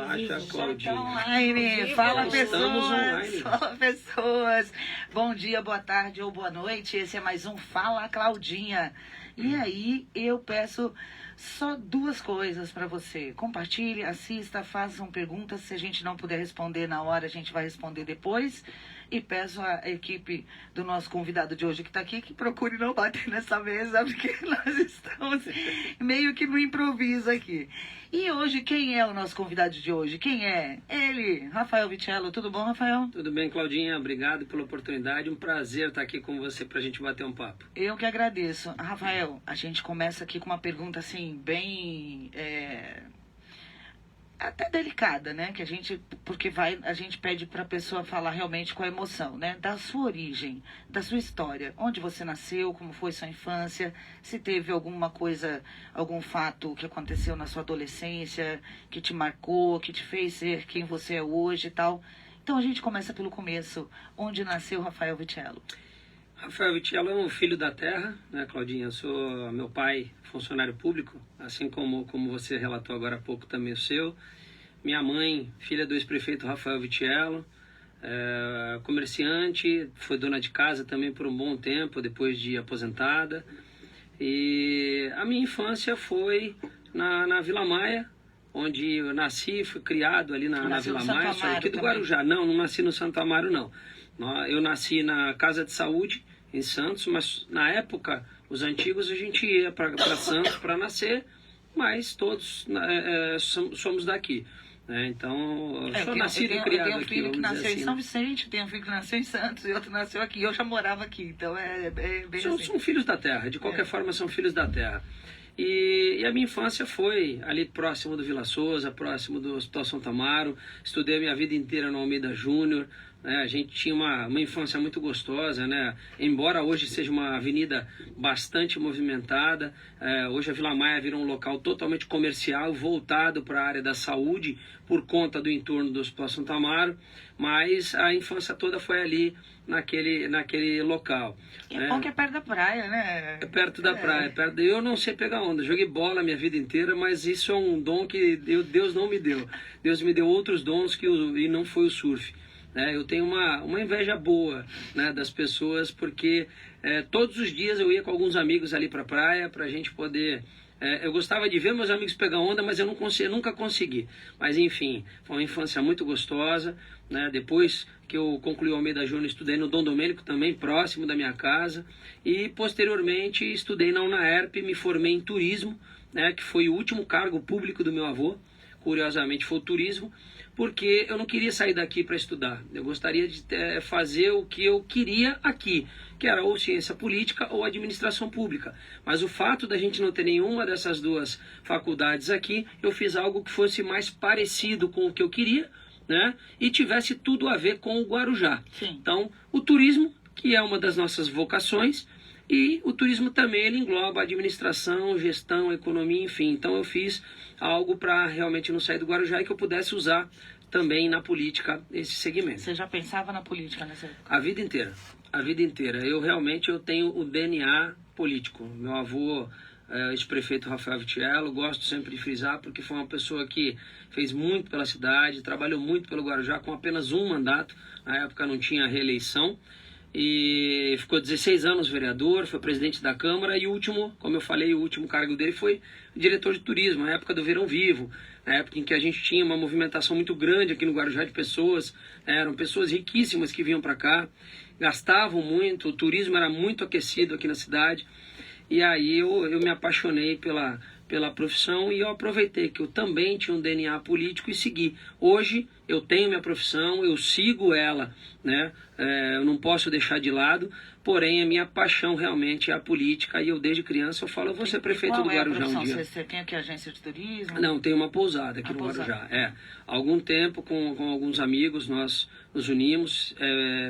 Acha, Claudinha. Online. Fala, Estamos online. pessoas. Fala, pessoas. Bom dia, boa tarde ou boa noite. Esse é mais um Fala, Claudinha. E aí, eu peço só duas coisas para você. Compartilhe, assista, façam perguntas. Se a gente não puder responder na hora, a gente vai responder depois. E peço à equipe do nosso convidado de hoje que está aqui que procure não bater nessa mesa, porque nós estamos meio que no improviso aqui. E hoje, quem é o nosso convidado de hoje? Quem é? Ele, Rafael Vicello. Tudo bom, Rafael? Tudo bem, Claudinha? Obrigado pela oportunidade. Um prazer estar aqui com você para a gente bater um papo. Eu que agradeço. Rafael, a gente começa aqui com uma pergunta assim, bem... até delicada, né? Que a gente, porque a gente pede para a pessoa falar realmente com a emoção, né? Da sua origem, da sua história, onde você nasceu, como foi sua infância, se teve alguma coisa, algum fato que aconteceu na sua adolescência, que te marcou, que te fez ser quem você é hoje e tal. Então a gente começa pelo começo, onde nasceu Rafael Vicello. Rafael Vicello é um filho da terra, né, Claudinha? Eu sou meu pai, funcionário público, assim como você relatou agora há pouco também o seu. Minha mãe, filha do ex-prefeito Rafael Vicello, comerciante, foi dona de casa também por um bom tempo, depois de aposentada. E a minha infância foi na Vila Maia, onde eu nasci, fui criado ali na Vila Maia, sou aqui do Guarujá. Não nasci no Santo Amaro, não. Eu nasci na Casa de Saúde, em Santos, mas na época, os antigos, a gente ia para Santos para nascer, mas todos somos daqui. Então, eu sou nascido e criado aqui. Tem um filho que nasceu em São Vicente, tem um filho que nasceu em Santos e outro nasceu aqui. Eu já morava aqui, então é bem assim. São filhos da terra, de qualquer forma são filhos da terra. E a minha infância foi ali próximo do Vila Souza, próximo do Hospital Santo Amaro. Estudei a minha vida inteira no Almeida Júnior. A gente tinha uma infância muito gostosa, né? Embora hoje seja uma avenida bastante movimentada, hoje a Vila Maia virou um local totalmente comercial, voltado para a área da saúde, por conta do entorno do Hospital Santo Amaro, mas a infância toda foi ali naquele local. É bom que é perto da praia, né? É perto da praia. Eu não sei pegar onda, joguei bola a minha vida inteira, mas isso é um dom que Deus não me deu. Deus me deu outros dons e não foi o surf. Eu tenho uma inveja boa, né, das pessoas, porque todos os dias eu ia com alguns amigos ali para a praia, para a gente poder... eu gostava de ver meus amigos pegar onda, mas eu nunca consegui. Mas enfim, foi uma infância muito gostosa, né? Depois que eu concluí o Almeida Júnior, estudei no Dom Domênico, também próximo da minha casa. E posteriormente estudei na UNAERP, me formei em turismo, né, que foi o último cargo público do meu avô. Curiosamente foi o turismo, porque eu não queria sair daqui para estudar. Eu gostaria de fazer o que eu queria aqui, que era ou ciência política ou administração pública. Mas o fato da gente não ter nenhuma dessas duas faculdades aqui, eu fiz algo que fosse mais parecido com o que eu queria, né? E tivesse tudo a ver com o Guarujá. Sim. Então, o turismo, que é uma das nossas vocações, e o turismo também ele engloba administração, gestão, economia, enfim. Então eu fiz algo para realmente não sair do Guarujá e que eu pudesse usar também na política esse segmento. Você já pensava na política nessa época? A vida inteira. Eu tenho o DNA político. Meu avô, ex-prefeito Rafael Vicello, gosto sempre de frisar porque foi uma pessoa que fez muito pela cidade, trabalhou muito pelo Guarujá com apenas um mandato. Na época não tinha reeleição. E ficou 16 anos vereador, foi presidente da Câmara e o último, como eu falei, o último cargo dele foi diretor de turismo, na época do Verão Vivo, na época em que a gente tinha uma movimentação muito grande aqui no Guarujá de pessoas, eram pessoas riquíssimas que vinham para cá, gastavam muito, o turismo era muito aquecido aqui na cidade, e aí eu me apaixonei pela profissão e eu aproveitei que eu também tinha um DNA político e segui. Hoje eu tenho minha profissão, eu sigo ela, né? Eu não posso deixar de lado, porém a minha paixão realmente é a política e eu desde criança eu falo, eu vou ser prefeito do Guarujá um dia. Você tem aqui agência de turismo? Não, tem uma pousada aqui no Guarujá. Há algum tempo com alguns amigos nós nos unimos,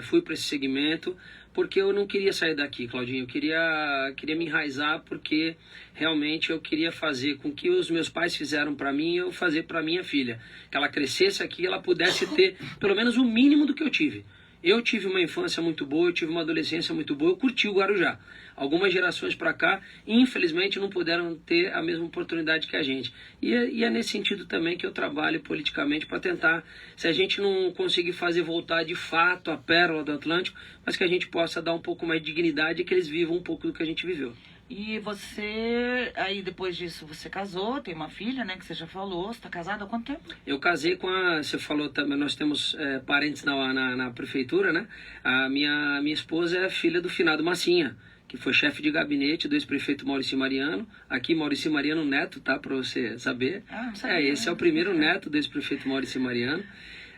fui para esse segmento, porque eu não queria sair daqui, Claudinho. Eu queria me enraizar porque realmente eu queria fazer com que os meus pais fizeram para mim, eu fazer para minha filha. Que ela crescesse aqui, ela pudesse ter pelo menos o mínimo do que eu tive. Eu tive uma infância muito boa, eu tive uma adolescência muito boa, eu curti o Guarujá. Algumas gerações para cá, infelizmente, não puderam ter a mesma oportunidade que a gente. E é nesse sentido também que eu trabalho politicamente para tentar, se a gente não conseguir fazer voltar de fato a pérola do Atlântico, mas que a gente possa dar um pouco mais de dignidade e que eles vivam um pouco do que a gente viveu. E você, aí depois disso, você casou, tem uma filha, né, que você já falou, você está casado há quanto tempo? Eu casei com você falou também, nós temos parentes na prefeitura, né? A minha esposa é filha do finado Massinha, que foi chefe de gabinete do ex-prefeito Maurício Mariano. Aqui, Maurício Mariano Neto, tá? Para você saber. Ah, não sabia, Esse é o primeiro neto do ex-prefeito Maurício Mariano.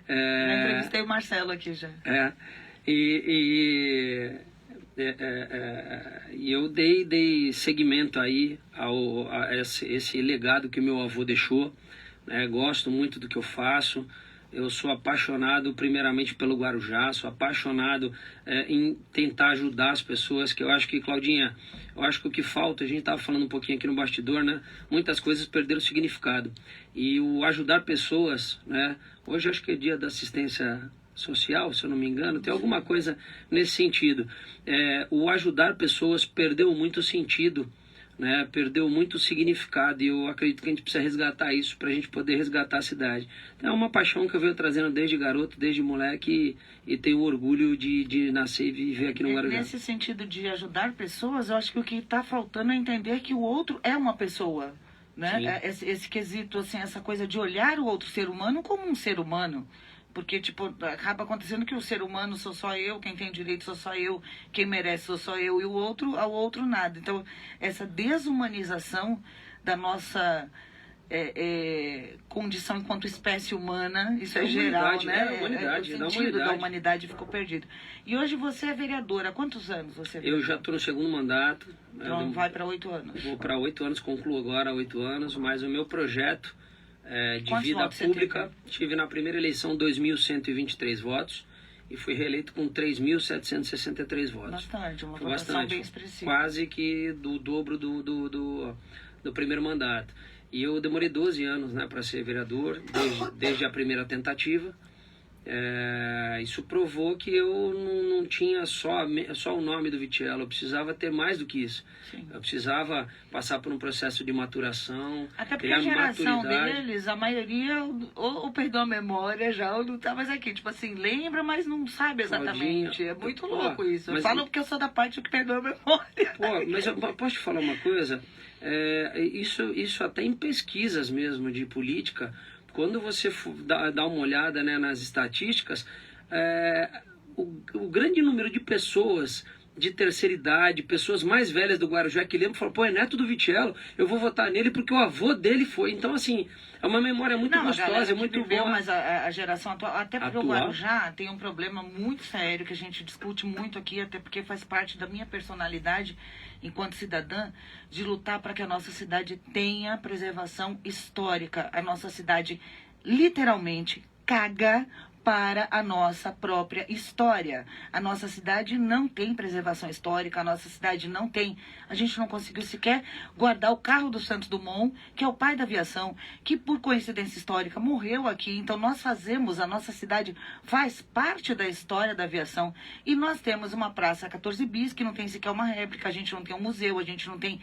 Eu entrevistei o Marcelo aqui já. E eu dei seguimento aí a esse legado que meu avô deixou, né? Gosto muito do que eu faço. Eu sou apaixonado primeiramente pelo Guarujá, sou apaixonado em tentar ajudar as pessoas, que eu acho que, Claudinha, eu acho que o que falta, a gente estava falando um pouquinho aqui no bastidor, né? Muitas coisas perderam significado. E o ajudar pessoas, né? Hoje acho que é dia da assistência social, se eu não me engano, tem alguma coisa nesse sentido. O ajudar pessoas perdeu muito sentido, né? Perdeu muito significado, e eu acredito que a gente precisa resgatar isso para a gente poder resgatar a cidade. Então, é uma paixão que eu venho trazendo desde garoto, desde moleque, e tenho orgulho de nascer e viver aqui no Guarujá. Nesse sentido de ajudar pessoas, eu acho que o que está faltando é entender que o outro é uma pessoa, né? Esse quesito, assim, essa coisa de olhar o outro ser humano como um ser humano. Porque, tipo, acaba acontecendo que o ser humano sou só eu, quem tem direito sou só eu, quem merece sou só eu, e o outro, ao outro nada. Então, essa desumanização da nossa condição enquanto espécie humana, isso é geral, né? O sentido da humanidade ficou perdido. E hoje você é vereadora. Há quantos anos você é vereadora? Eu já estou no segundo mandato. Então, vai para 8 anos. Vou para 8 anos, concluo agora 8 anos, mas o meu projeto de Quantos vida votos pública, tive na primeira eleição 2.123 votos e fui reeleito com 3.763 votos. Bastante, uma votação bem expressiva. Quase que do dobro do primeiro mandato. E eu demorei 12 anos, né, para ser vereador, desde a primeira tentativa. Isso provou que eu não tinha só o nome do Vitiello, eu precisava ter mais do que isso. Sim. Eu precisava passar por um processo de maturação. Até porque a geração deles, a maioria, ou perdeu a memória já, ou não tá mais aqui. Tipo assim, lembra, mas não sabe exatamente. Claudinha, é muito louco isso. Eu falo porque eu sou da parte que perdeu a memória. Mas eu posso te falar uma coisa? Isso até em pesquisas mesmo de política, quando você dá uma olhada, né, nas estatísticas, o grande número de pessoas de terceira idade, pessoas mais velhas do Guarujá que lembram, falam, pô, é neto do Vitiello, eu vou votar nele porque o avô dele foi. Então, assim, é uma memória muito gostosa, é muito boa. Mas a geração atual, até porque o Guarujá tem um problema muito sério que a gente discute muito aqui, até porque faz parte da minha personalidade enquanto cidadã, de lutar para que a nossa cidade tenha preservação histórica. A nossa cidade literalmente caga para a nossa própria história. A nossa cidade não tem preservação histórica, a nossa cidade não tem. A gente não conseguiu sequer guardar o carro do Santos Dumont, que é o pai da aviação, que por coincidência histórica morreu aqui. Então nós fazemos, a nossa cidade faz parte da história da aviação. E nós temos uma praça 14 bis, que não tem sequer uma réplica, a gente não tem um museu, a gente não tem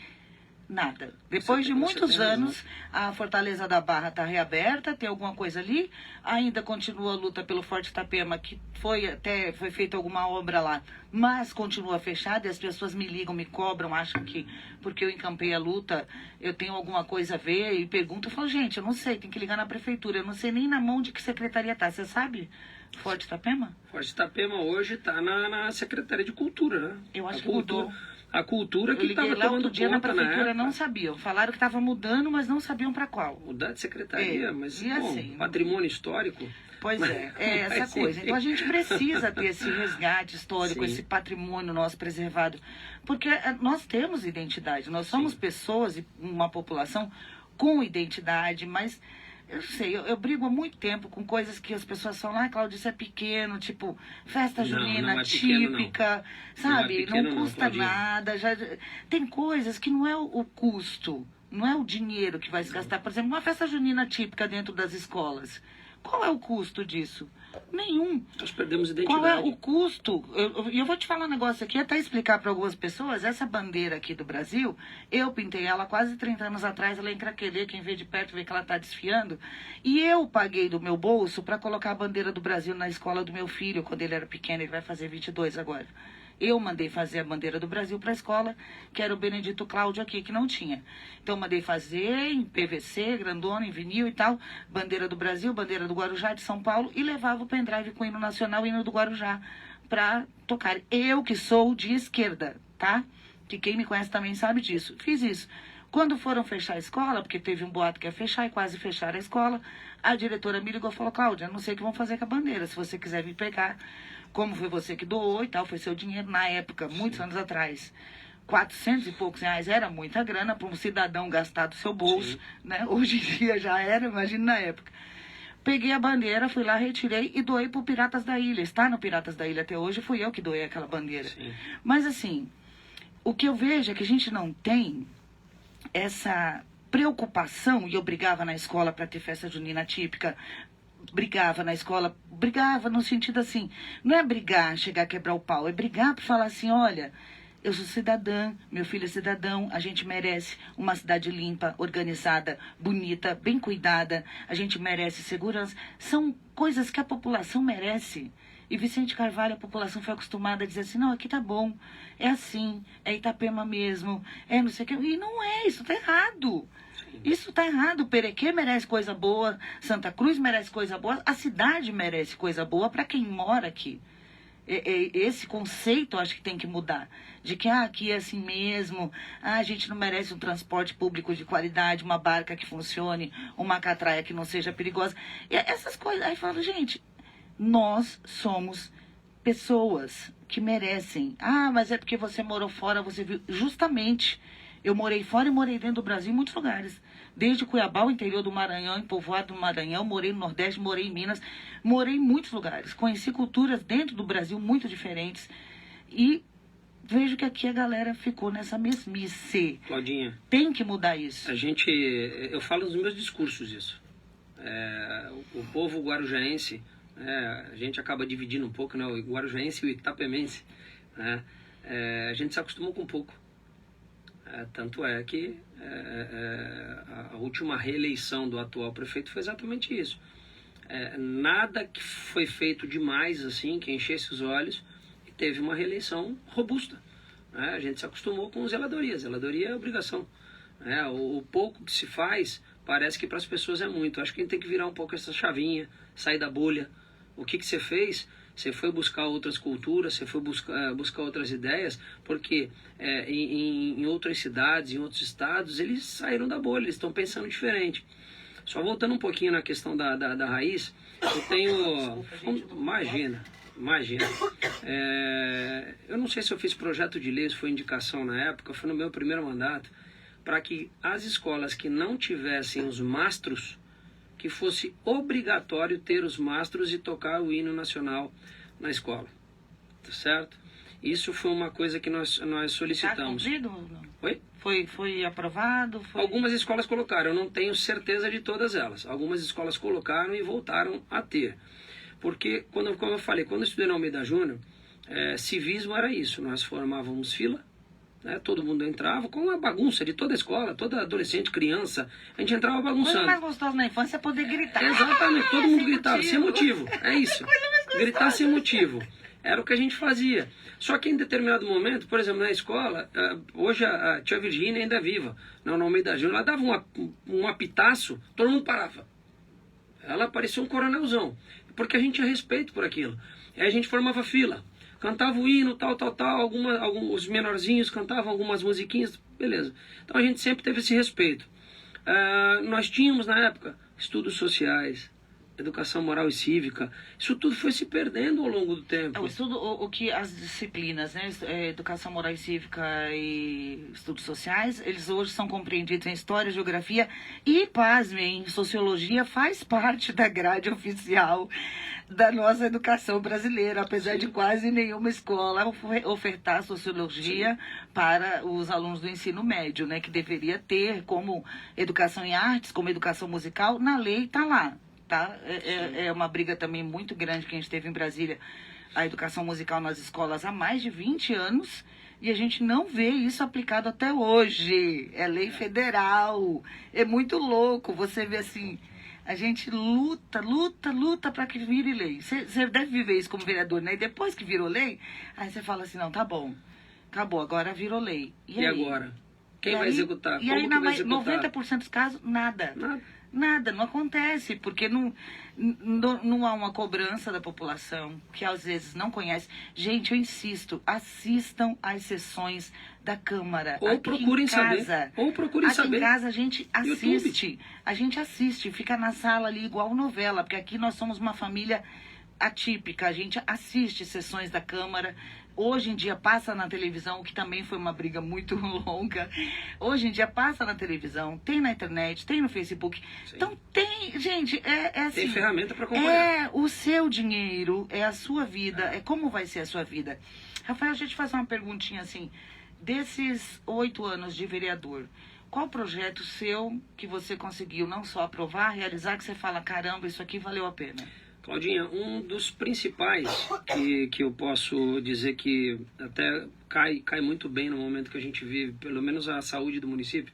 nada. Depois de muitos anos, a Fortaleza da Barra está reaberta, tem alguma coisa ali, ainda continua a luta pelo Forte Itapema, que foi feita alguma obra lá, mas continua fechada e as pessoas me ligam, me cobram, acham que porque eu encampei a luta, eu tenho alguma coisa a ver e perguntam, eu falo, gente, eu não sei, tem que ligar na prefeitura, eu não sei nem na mão de que secretaria tá, você sabe? Forte Itapema? Forte Itapema hoje está na Secretaria de Cultura, né? Eu acho que mudou. A cultura que estava tomando outro dia conta na prefeitura, não sabiam. Falaram que estava mudando, mas não sabiam para qual. Mudar de secretaria, mas bom, assim, patrimônio histórico. Pois essa coisa. Então a gente precisa ter esse resgate histórico, esse patrimônio nosso preservado. Porque nós temos identidade, nós somos pessoas e uma população com identidade, mas eu sei, eu brigo há muito tempo com coisas que as pessoas falam, Cláudia, isso é pequeno, tipo, festa junina não é típica, sabe? Não custa nada. Tem coisas que não é o custo, não é o dinheiro que vai se gastar. Por exemplo, uma festa junina típica dentro das escolas. Qual é o custo disso? Nenhum. Nós perdemos identidade. Qual é o custo? Eu vou te falar um negócio aqui, até explicar para algumas pessoas. Essa bandeira aqui do Brasil, eu pintei ela quase 30 anos atrás, ela é encraquelê, quem vê de perto vê que ela está desfiando. E eu paguei do meu bolso para colocar a bandeira do Brasil na escola do meu filho, quando ele era pequeno, ele vai fazer 22 agora. Eu mandei fazer a bandeira do Brasil para a escola, que era o Benedito Cláudio aqui, que não tinha. Então, mandei fazer em PVC, grandona, em vinil e tal, bandeira do Brasil, bandeira do Guarujá, de São Paulo, e levava o pendrive com o hino nacional e hino do Guarujá para tocar. Eu, que sou de esquerda, tá? Que quem me conhece também sabe disso. Fiz isso. Quando foram fechar a escola, porque teve um boato que ia fechar e quase fecharam a escola, a diretora me ligou e falou, Cláudia, não sei o que vão fazer com a bandeira, se você quiser vir pegar, como foi você que doou e tal, foi seu dinheiro na época, muitos anos atrás. 400 e poucos reais era muita grana para um cidadão gastar do seu bolso, né? Hoje em dia já era, imagina na época. Peguei a bandeira, fui lá, retirei e doei pro Piratas da Ilha. Está no Piratas da Ilha até hoje, fui eu que doei aquela bandeira. Sim. Mas assim, o que eu vejo é que a gente não tem essa preocupação, e eu brigava na escola para ter festa junina típica, brigava na escola, brigava no sentido assim, não é brigar, chegar a quebrar o pau, é brigar para falar assim, olha, eu sou cidadã, meu filho é cidadão, a gente merece uma cidade limpa, organizada, bonita, bem cuidada, a gente merece segurança, são coisas que a população merece. E Vicente Carvalho, a população foi acostumada a dizer assim, não, aqui tá bom, é assim, é Itapema mesmo, é não sei o que. E não é, isso tá errado. Isso tá errado. Perequê merece coisa boa, Santa Cruz merece coisa boa, a cidade merece coisa boa para quem mora aqui. Esse conceito eu acho que tem que mudar. De que aqui é assim mesmo, a gente não merece um transporte público de qualidade, uma barca que funcione, uma catraia que não seja perigosa. E essas coisas. Aí eu falo, gente, nós somos pessoas que merecem. Ah, mas é porque você morou fora, você viu. Justamente, eu morei fora e morei dentro do Brasil em muitos lugares. Desde Cuiabá, o interior do Maranhão, em Povoado do Maranhão, morei no Nordeste, morei em Minas, morei em muitos lugares. Conheci culturas dentro do Brasil muito diferentes. E vejo que aqui a galera ficou nessa mesmice. Claudinha, Tem que mudar isso. eu falo nos meus discursos isso. O povo guarujaense, a gente acaba dividindo um pouco, né, o guarujaense e o itapemense, né, a gente se acostumou com pouco. Tanto é que a última reeleição do atual prefeito foi exatamente isso. Nada que foi feito demais assim, que enchesse os olhos, e teve uma reeleição robusta. A gente se acostumou com zeladoria. Zeladoria é obrigação. O pouco que se faz, parece que para as pessoas é muito. Acho que a gente tem que virar um pouco essa chavinha, sair da bolha. O que você fez? Você foi buscar outras culturas, você foi buscar outras ideias, porque em outras cidades, em outros estados, eles saíram da bolha, eles estão pensando diferente. Só voltando um pouquinho na questão da raiz, eu tenho... Imagina. Eu não sei se eu fiz projeto de lei, se foi indicação na época, foi no meu primeiro mandato, para que as escolas que não tivessem os mastros, que fosse obrigatório ter os mastros e tocar o hino nacional na escola, tá certo? Isso foi uma coisa que nós solicitamos. Tá cumprido? Oi? Foi aprovado? Algumas escolas colocaram, eu não tenho certeza de todas elas. Algumas escolas colocaram e voltaram a ter. Porque, como eu falei, quando eu estudei na Almeida Júnior, civismo era isso, nós formávamos fila, todo mundo entrava com uma bagunça de toda a escola, toda adolescente, criança, a gente entrava bagunçando. Coisa mais gostosa na infância é poder gritar. Exatamente, todo mundo gritava, sem motivo. motivo, é isso. Gritar sem motivo, era o que a gente fazia. Só que em determinado momento, por exemplo, na escola, hoje a tia Virgínia ainda é viva, na Almeida Júnior, ela dava um apitaço, todo mundo parava. Ela parecia um coronelzão, porque a gente tinha respeito por aquilo. Aí a gente formava fila. Cantava o hino, tal, alguns menorzinhos cantavam algumas musiquinhas, beleza. Então a gente sempre teve esse respeito. Nós tínhamos na época estudos sociais, educação moral e cívica, isso tudo foi se perdendo ao longo do tempo. O que as disciplinas, né, educação moral e cívica e estudos sociais, eles hoje são compreendidos em história, geografia e, pasmem, sociologia faz parte da grade oficial da nossa educação brasileira, apesar de quase nenhuma escola ofertar sociologia para os alunos do ensino médio, né, que deveria ter como educação em artes, como educação musical, na lei está lá. tá? É uma briga também muito grande que a gente teve em Brasília, a educação musical nas escolas há mais de 20 anos, e a gente não vê isso aplicado até hoje. É lei federal. É muito louco. Você vê assim, a gente luta para que vire lei. Você deve viver isso como vereador, né? E depois que virou lei, aí você fala assim, não, tá bom. Acabou, agora virou lei. E agora? Quem vai executar? E Como aí, que vai executar? 90% dos casos, nada. Nada, não acontece, porque não há uma cobrança da população, que às vezes não conhece. Gente, eu insisto, assistam às sessões da Câmara. Ou procurem saber. Ou procurem saber. Aqui em casa a gente assiste. YouTube. A gente assiste, fica na sala ali igual novela, porque aqui nós somos uma família atípica. A gente assiste sessões da Câmara. Hoje em dia passa na televisão, o que também foi uma briga muito longa. Hoje em dia passa na televisão, tem na internet, tem no Facebook. Sim. Então tem, gente, assim... Tem ferramenta para acompanhar. É o seu dinheiro, é a sua vida, é como vai ser a sua vida. Rafael, deixa eu te fazer uma perguntinha assim. Desses 8 anos de vereador, qual projeto seu que você conseguiu não só aprovar, realizar, que você fala, caramba, isso aqui valeu a pena? Claudinha, um dos principais que eu posso dizer que até cai muito bem no momento que a gente vive, pelo menos a saúde do município,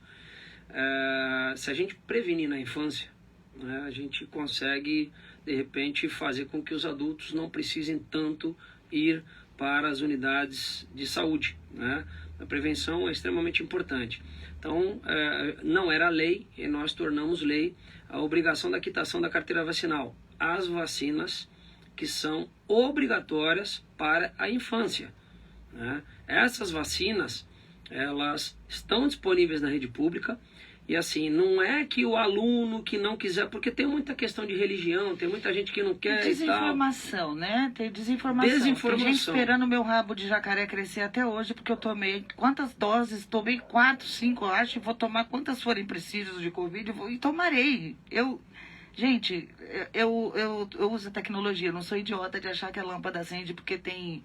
se a gente prevenir na infância, né, a gente consegue, de repente, fazer com que os adultos não precisem tanto ir para as unidades de saúde, né? A prevenção é extremamente importante. Então, não era lei e nós tornamos lei a obrigação da quitação da carteira vacinal. As vacinas que são obrigatórias para a infância, né? Essas vacinas, elas estão disponíveis na rede pública e assim, não é que o aluno que não quiser, porque tem muita questão de religião, tem muita gente que não quer desinformação, e tal. Né? Tem desinformação. Tem gente esperando meu rabo de jacaré crescer até hoje, porque eu tomei quantas doses? Tomei 4, 5, eu acho, e vou tomar quantas forem precisas de Covid e tomarei. Gente, eu uso a tecnologia, eu não sou idiota de achar que a lâmpada acende porque tem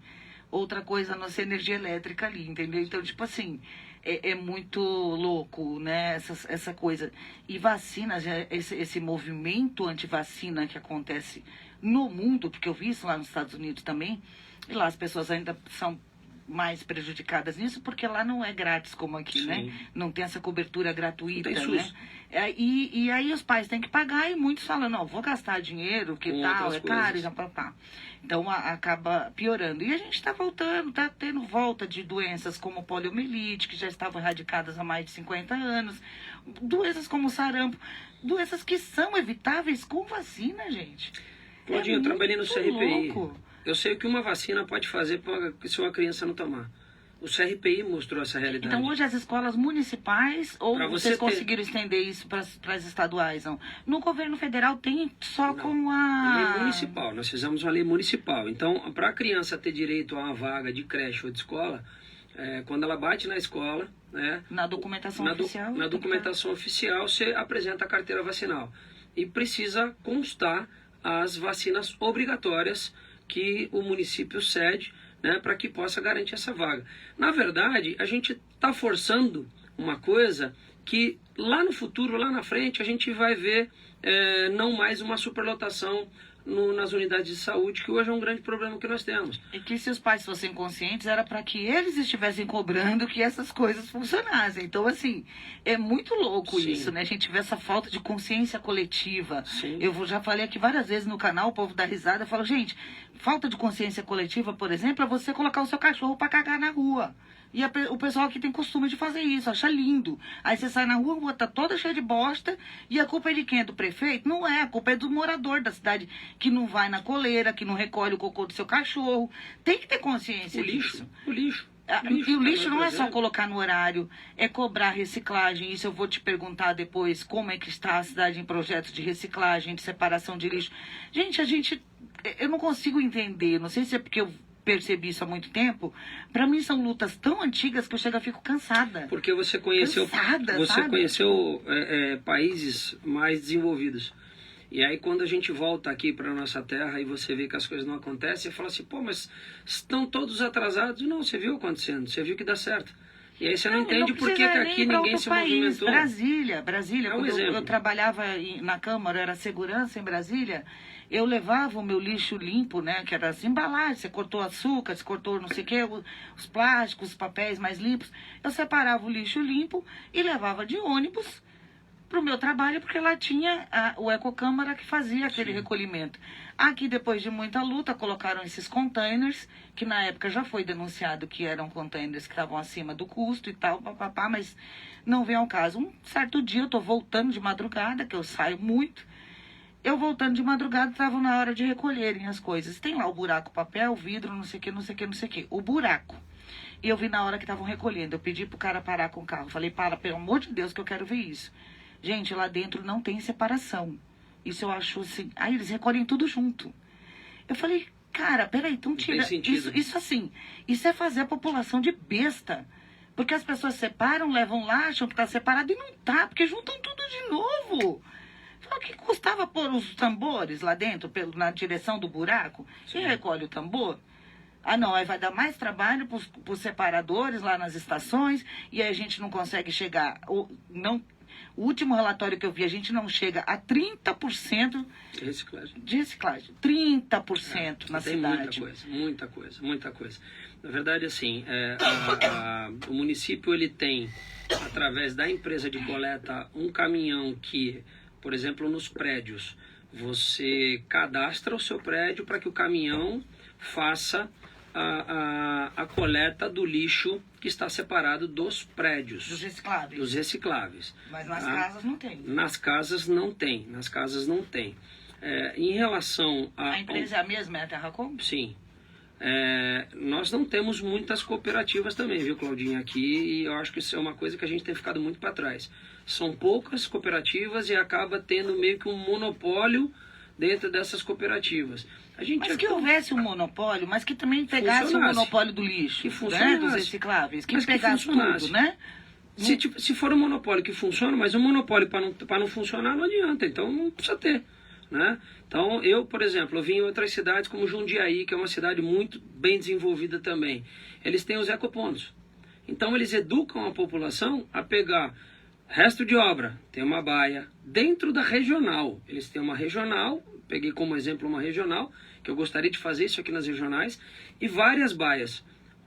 outra coisa a não ser energia elétrica ali, entendeu? Então, tipo assim, é muito louco, né, essa coisa. E vacinas, esse movimento anti-vacina que acontece no mundo, porque eu vi isso lá nos Estados Unidos também, e lá as pessoas ainda são mais prejudicadas nisso, porque lá não é grátis como aqui, né? Não tem essa cobertura gratuita, né? E aí os pais têm que pagar e muitos falam, não, vou gastar dinheiro, que tal, é caro, e pá. Então acaba piorando. E a gente está voltando, está tendo volta de doenças como poliomielite, que já estavam erradicadas há mais de 50 anos, doenças como sarampo, doenças que são evitáveis com vacina, gente. Claudinho, eu trabalhei no CRPI. Louco. Eu sei o que uma vacina pode fazer se uma criança não tomar. O CRPI mostrou essa realidade. Então, hoje as escolas municipais, ou vocês conseguiram estender isso para as estaduais? Não? No governo federal tem só com a... Lei municipal, nós fizemos uma lei municipal. Então, para a criança ter direito a uma vaga de creche ou de escola, quando ela bate na escola... né, na documentação oficial? Na documentação oficial, você apresenta a carteira vacinal. E precisa constar as vacinas obrigatórias que o município cede, né, para que possa garantir essa vaga. Na verdade, a gente está forçando uma coisa que lá no futuro, lá na frente, a gente vai ver não mais uma superlotação nas unidades de saúde, que hoje é um grande problema que nós temos. E que se os pais fossem conscientes, era para que eles estivessem cobrando que essas coisas funcionassem. Então, assim, é muito louco isso, né? A gente vê essa falta de consciência coletiva. Sim. Eu já falei aqui várias vezes no canal, o povo dá risada, eu falo, gente, falta de consciência coletiva, por exemplo, é você colocar o seu cachorro para cagar na rua. E o pessoal aqui tem costume de fazer isso, acha lindo. Aí você sai na rua, a rua tá toda cheia de bosta, e a culpa é de quem? É do prefeito? Não é, a culpa é do morador da cidade, que não vai na coleira, que não recolhe o cocô do seu cachorro. Tem que ter consciência disso. O lixo. E o lixo não é só colocar no horário, é cobrar reciclagem. Isso eu vou te perguntar depois, como é que está a cidade em projetos de reciclagem, de separação de lixo. Gente, eu não consigo entender, não sei se é porque eu percebi isso há muito tempo. Para mim são lutas tão antigas que eu chego a fico cansada. Porque você conheceu, conheceu países mais desenvolvidos. E aí quando a gente volta aqui para nossa terra e você vê que as coisas não acontecem, você fala assim, pô, mas estão todos atrasados. Não, você viu acontecendo, você viu que dá certo. E aí você não entende por que aqui ninguém se movimentou. Brasília, quando eu trabalhava na Câmara, era segurança em Brasília, eu levava o meu lixo limpo, né, que era as embalagens, você cortou açúcar, você cortou não sei o que, os plásticos, os papéis mais limpos, eu separava o lixo limpo e levava de ônibus para o meu trabalho, porque lá tinha o Ecocâmara que fazia aquele recolhimento. Aqui, depois de muita luta, colocaram esses containers, que na época já foi denunciado que eram containers que estavam acima do custo e tal, papapá, mas não vem ao caso. Um certo dia, eu estou voltando de madrugada, que eu saio muito, eu voltando de madrugada, estavam na hora de recolherem as coisas. Tem lá o buraco, papel, vidro, não sei o que, não sei o que, não sei o que. O buraco. E eu vi na hora que estavam recolhendo. Eu pedi pro cara parar com o carro. Falei, pelo amor de Deus, que eu quero ver isso. Gente, lá dentro não tem separação. Isso eu acho assim... Aí eles recolhem tudo junto. Eu falei, cara, peraí, então tira... Isso assim, isso é fazer a população de besta. Porque as pessoas separam, levam lá, acham que tá separado e não tá, porque juntam tudo de novo. O que custava pôr os tambores lá dentro, na direção do buraco? Quem recolhe o tambor? Ah, não, aí vai dar mais trabalho para os separadores lá nas estações, e aí a gente não consegue chegar... O último relatório que eu vi, a gente não chega a 30% de reciclagem. 30% na cidade. Muita coisa. Na verdade, assim, o município ele tem, através da empresa de coleta, um caminhão que, por exemplo, nos prédios, você cadastra o seu prédio para que o caminhão faça a coleta do lixo que está separado dos prédios. Dos recicláveis. Mas nas casas não tem. Nas casas não tem. Em relação a empresa é a mesma, é a Terracom? Sim. Nós não temos muitas cooperativas também, viu, Claudinha, aqui, e eu acho que isso é uma coisa que a gente tem ficado muito para trás. São poucas cooperativas e acaba tendo meio que um monopólio dentro dessas cooperativas. Mas que houvesse um monopólio, mas que também pegasse o monopólio do lixo, né, dos recicláveis, que pegasse tudo, né? Se for um monopólio que funciona, mas um monopólio para não funcionar não adianta, então não precisa ter, né? Então eu, por exemplo, eu vim em outras cidades como Jundiaí, que é uma cidade muito bem desenvolvida também. Eles têm os ecopontos. Então eles educam a população a pegar resto de obra, tem uma baia dentro da regional. Eles têm uma regional, peguei como exemplo uma regional, que eu gostaria de fazer isso aqui nas regionais, e várias baias.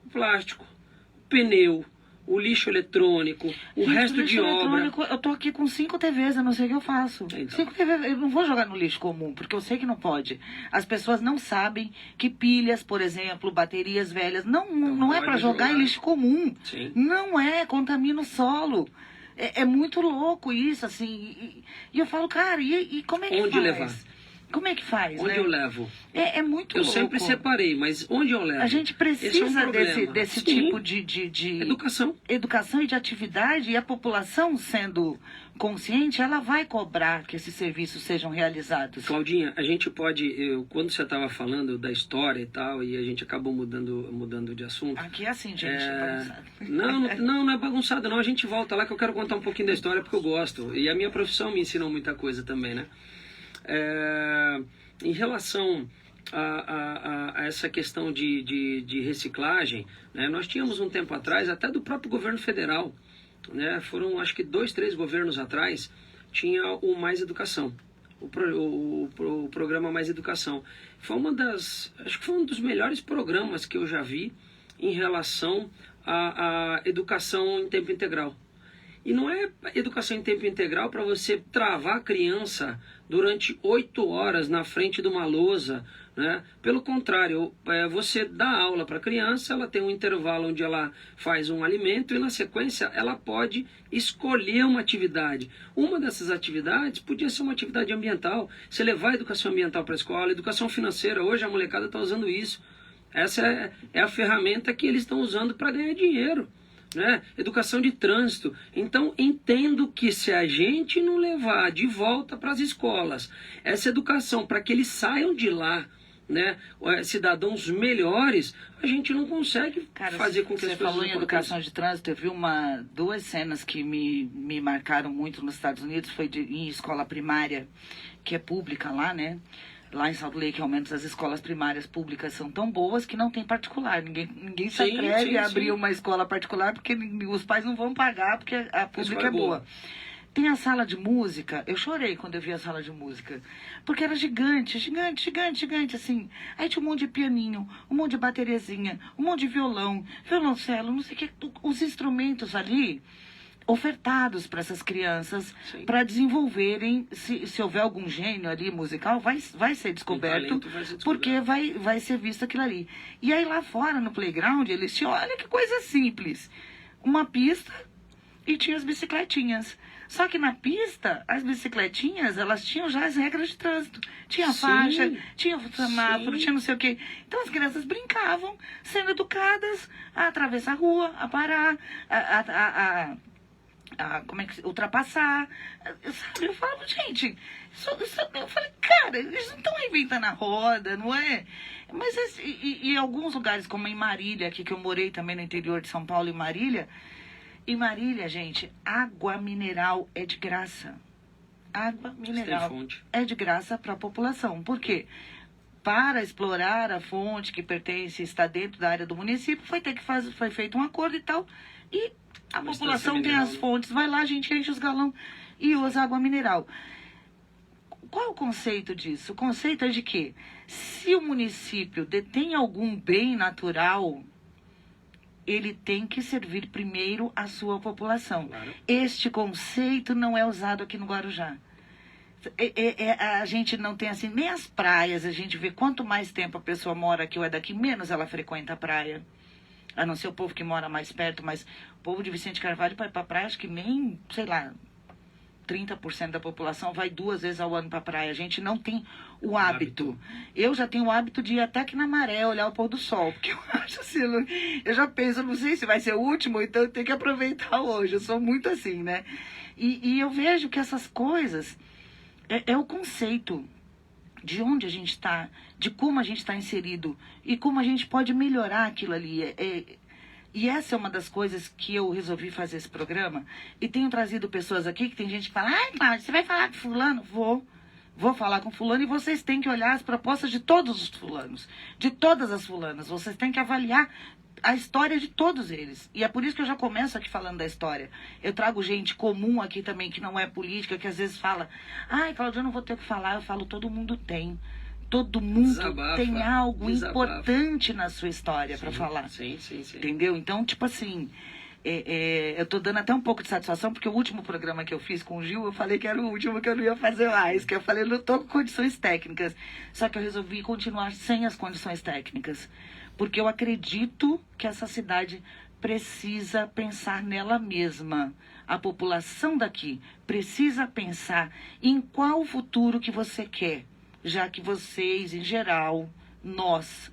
O plástico, o pneu, o lixo eletrônico, o resto de obra. Eu tô aqui com 5 TVs, eu não sei o que eu faço. Então. 5 TVs, eu não vou jogar no lixo comum, porque eu sei que não pode. As pessoas não sabem que pilhas, por exemplo, baterias velhas, não é para jogar em lixo comum. Sim. Não é, contamina o solo. É muito louco isso, assim. E eu falo, cara, e como é que Onde faz? levar? Como é que faz, Onde né? eu levo? É muito eu louco. sempre separei, mas onde eu levo? A gente precisa desse tipo de educação e de atividade, e a população sendo consciente, ela vai cobrar que esses serviços sejam realizados. Claudinha, a gente pode, quando você estava falando da história e tal, e a gente acabou mudando de assunto. Aqui é assim, gente, é bagunçado. Não é bagunçado não, a gente volta lá que eu quero contar um pouquinho da história porque eu gosto, e a minha profissão me ensinou muita coisa também, né? Em relação a essa questão de reciclagem, né, nós tínhamos um tempo atrás, até do próprio governo federal, né, foram acho que 2, 3 governos atrás, tinha o Mais Educação, o programa Mais Educação. Acho que foi um dos melhores programas que eu já vi em relação à educação em tempo integral. E não é educação em tempo integral para você travar a criança durante 8 horas na frente de uma lousa, né? Pelo contrário, você dá aula para a criança, ela tem um intervalo onde ela faz um alimento e na sequência ela pode escolher uma atividade. Uma dessas atividades podia ser uma atividade ambiental. Você levar a educação ambiental para a escola, educação financeira, hoje a molecada está usando isso. Essa é a ferramenta que eles estão usando para ganhar dinheiro. Né? Educação de trânsito. Então entendo que se a gente não levar de volta para as escolas essa educação para que eles saiam de lá, né, cidadãos melhores, a gente não consegue fazer com que as pessoas... Você falou em educação de trânsito, eu vi 2 cenas que me marcaram muito nos Estados Unidos, foi em escola primária, que é pública lá, né? Lá em Salt Lake, ao menos as escolas primárias públicas são tão boas que não tem particular. Ninguém se Sim, atreve sim, a abrir sim. uma escola particular porque os pais não vão pagar porque a pública é boa. Tem a sala de música, eu chorei quando eu vi a sala de música, porque era gigante, gigante, gigante, gigante, assim. Aí tinha um monte de pianinho, um monte de bateriazinha, um monte de violão, violoncelo, não sei o que, os instrumentos ali ofertados para essas crianças, para desenvolverem, se houver algum gênio ali musical, vai ser descoberto, porque vai ser visto aquilo ali. E aí lá fora, no playground, eles tinham, olha que coisa simples, uma pista e tinha as bicicletinhas. Só que na pista, as bicicletinhas, elas tinham já as regras de trânsito. Tinha faixa, tinha semáforo, tinha não sei o quê. Então as crianças brincavam, sendo educadas a atravessar a rua, a parar, ultrapassar, sabe? Eu falava, gente, eu falei, cara, eles não estão reinventando a roda, não é? Mas em alguns lugares, como em Marília, aqui que eu morei também no interior de São Paulo, em Marília, gente, água mineral é de graça. Água mineral é de graça para a população. Por quê? Para explorar a fonte que pertence, está dentro da área do município, foi feito um acordo e tal, e a população tem as fontes, vai lá, a gente enche os galão e usa água mineral. Qual é o conceito disso? O conceito é de que se o município detém algum bem natural, ele tem que servir primeiro a sua população. Claro. Este conceito não é usado aqui no Guarujá. A gente não tem assim, nem as praias, a gente vê quanto mais tempo a pessoa mora aqui ou é daqui, menos ela frequenta a praia. A não ser o povo que mora mais perto, mas o povo de Vicente Carvalho vai pra praia, acho que nem, sei lá, 30% da população vai 2 vezes ao ano pra praia. A gente não tem o hábito. Eu já tenho o hábito de ir até aqui na maré olhar o pôr do sol, porque eu acho assim, eu já penso, não sei se vai ser o último, então eu tenho que aproveitar hoje. Eu sou muito assim, né? E eu vejo que essas coisas é o conceito de onde a gente está, de como a gente está inserido e como a gente pode melhorar aquilo ali. E essa é uma das coisas que eu resolvi fazer esse programa. E tenho trazido pessoas aqui que tem gente que fala, ai, Cláudia, você vai falar com fulano? Vou falar com fulano, e vocês têm que olhar as propostas de todos os fulanos, de todas as fulanas. Vocês têm que avaliar a história de todos eles. E é por isso que eu já começo aqui falando da história. Eu trago gente comum aqui também, que não é política, que às vezes fala, ai, Cláudia, eu não vou ter o que falar. Eu falo, todo mundo tem. Todo mundo tem algo importante na sua história para falar. Sim. Entendeu? Então, tipo assim, eu tô dando até um pouco de satisfação, porque o último programa que eu fiz com o Gil, eu falei que era o último, que eu não ia fazer mais, que eu falei, eu não tô com condições técnicas. Só que eu resolvi continuar sem as condições técnicas, porque eu acredito que essa cidade precisa pensar nela mesma. A população daqui precisa pensar em qual futuro que você quer, já que vocês, em geral, nós,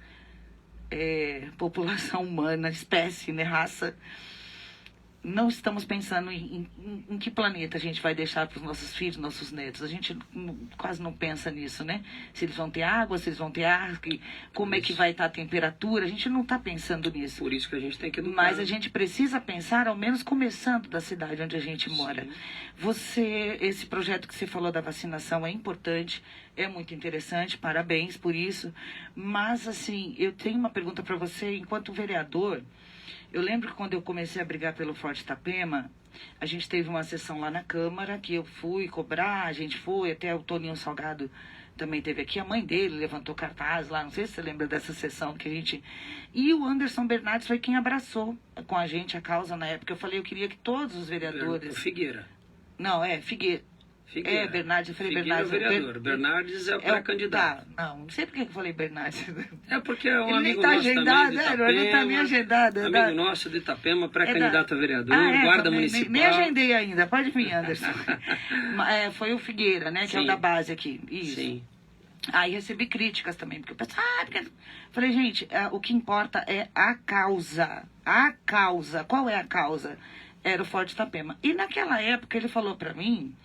população humana, espécie, né, raça, não estamos pensando em que planeta a gente vai deixar para os nossos filhos, nossos netos. A gente quase não pensa nisso, né? Se eles vão ter água, se eles vão ter ar, como é que vai estar a temperatura. A gente não está pensando nisso. Por isso que a gente tem que educar. Mas a gente precisa pensar, ao menos começando da cidade onde a gente mora. Esse projeto que você falou da vacinação é importante, é muito interessante, parabéns por isso. Mas, assim, eu tenho uma pergunta para você, enquanto vereador. Eu lembro que quando eu comecei a brigar pelo Forte Itapema, a gente teve uma sessão lá na Câmara, que eu fui cobrar, a gente foi, até o Toninho Salgado também teve aqui, a mãe dele levantou cartaz lá, não sei se você lembra dessa sessão que a gente... E o Anderson Bernardes foi quem abraçou com a gente a causa na época. Eu falei, eu queria que todos os vereadores... Figueira. Não, Figueira. Bernardes, eu falei Figueira Bernardes. É o vereador. Bernardes é o pré-candidato. Não sei por que eu falei Bernardes. É porque é um ele amigo tá nosso agendado, também de Itapema. Ele tá nem agendado. Amigo nosso de Itapema, pré-candidato a vereador, guarda municipal. Nem agendei ainda, pode vir, Anderson. Foi o Figueira, né, que é o da base aqui. Isso. Sim. Aí recebi críticas também, porque eu pensei, falei, gente, o que importa é a causa. A causa. Qual é a causa? Era o Forte Itapema. E naquela época ele falou para mim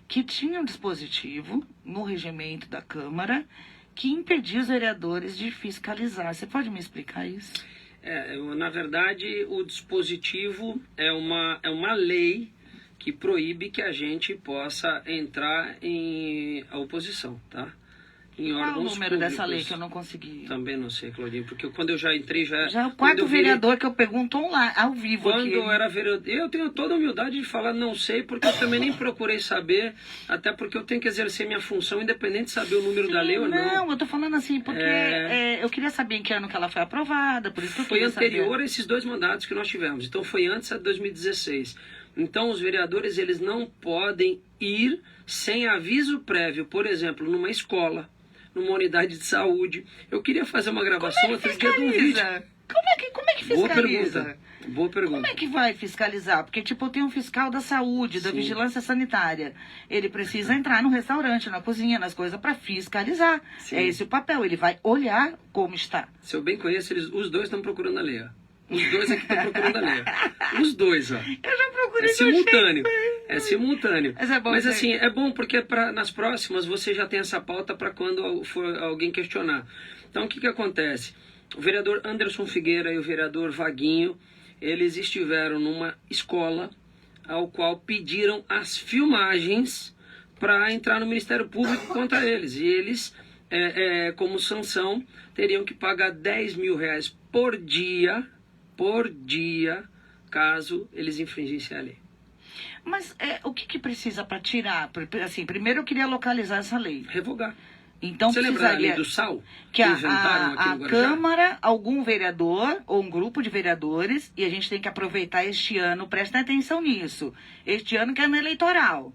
que tinha um dispositivo no regimento da Câmara que impedia os vereadores de fiscalizar. Você pode me explicar isso? Na verdade, o dispositivo é uma lei que proíbe que a gente possa entrar em oposição, tá? em Qual é o órgãos número dessa públicos. lei que eu não consegui? Também não sei, Claudinho, porque quando eu já entrei já... Já é o quando quarto eu virei- vereador que eu pergunto online, ao vivo Quando aqui. eu era vereador, eu tenho toda a humildade de falar não sei, porque eu também nem procurei saber, até porque eu tenho que exercer minha função, independente de saber o número da lei ou não. Não, eu tô falando assim, porque eu queria saber em que ano que ela foi aprovada, por isso que eu Foi queria anterior saber. a esses 2 mandatos que nós tivemos, então foi antes de 2016. Então os vereadores, eles não podem ir sem aviso prévio, por exemplo, numa escola, numa unidade de saúde. Eu queria fazer uma gravação outro dia de um vídeo. Fiscaliza? Como é que Boa fiscaliza? pergunta. Boa pergunta. Como é que vai fiscalizar? Porque, tipo, tem um fiscal da saúde, da Sim. vigilância sanitária. Ele precisa entrar no restaurante, na cozinha, nas coisas, para fiscalizar. Sim. É esse o papel. Ele vai olhar como está. Se eu bem conheço, os dois estão procurando a lei. Ó. Os dois aqui estão procurando a lei. Ó. Os dois, ó. Eu já procurei É simultâneo. É simultâneo. Mas é bom, Mas né? assim, é bom porque nas próximas você já tem essa pauta para quando for alguém questionar. Então o que acontece? O vereador Anderson Figueira e o vereador Vaguinho, eles estiveram numa escola ao qual pediram as filmagens para entrar no Ministério Público contra eles. E eles, como sanção, teriam que pagar R$10.000 por dia, caso eles infringissem a lei. Mas o que precisa para tirar? Assim, primeiro eu queria localizar essa lei. Revogar. Então Você lembra da lei precisaria do sal? que inventaram aqui a no Guarujá? Câmara, algum vereador ou um grupo de vereadores, e a gente tem que aproveitar este ano, prestem atenção nisso, este ano que é ano eleitoral.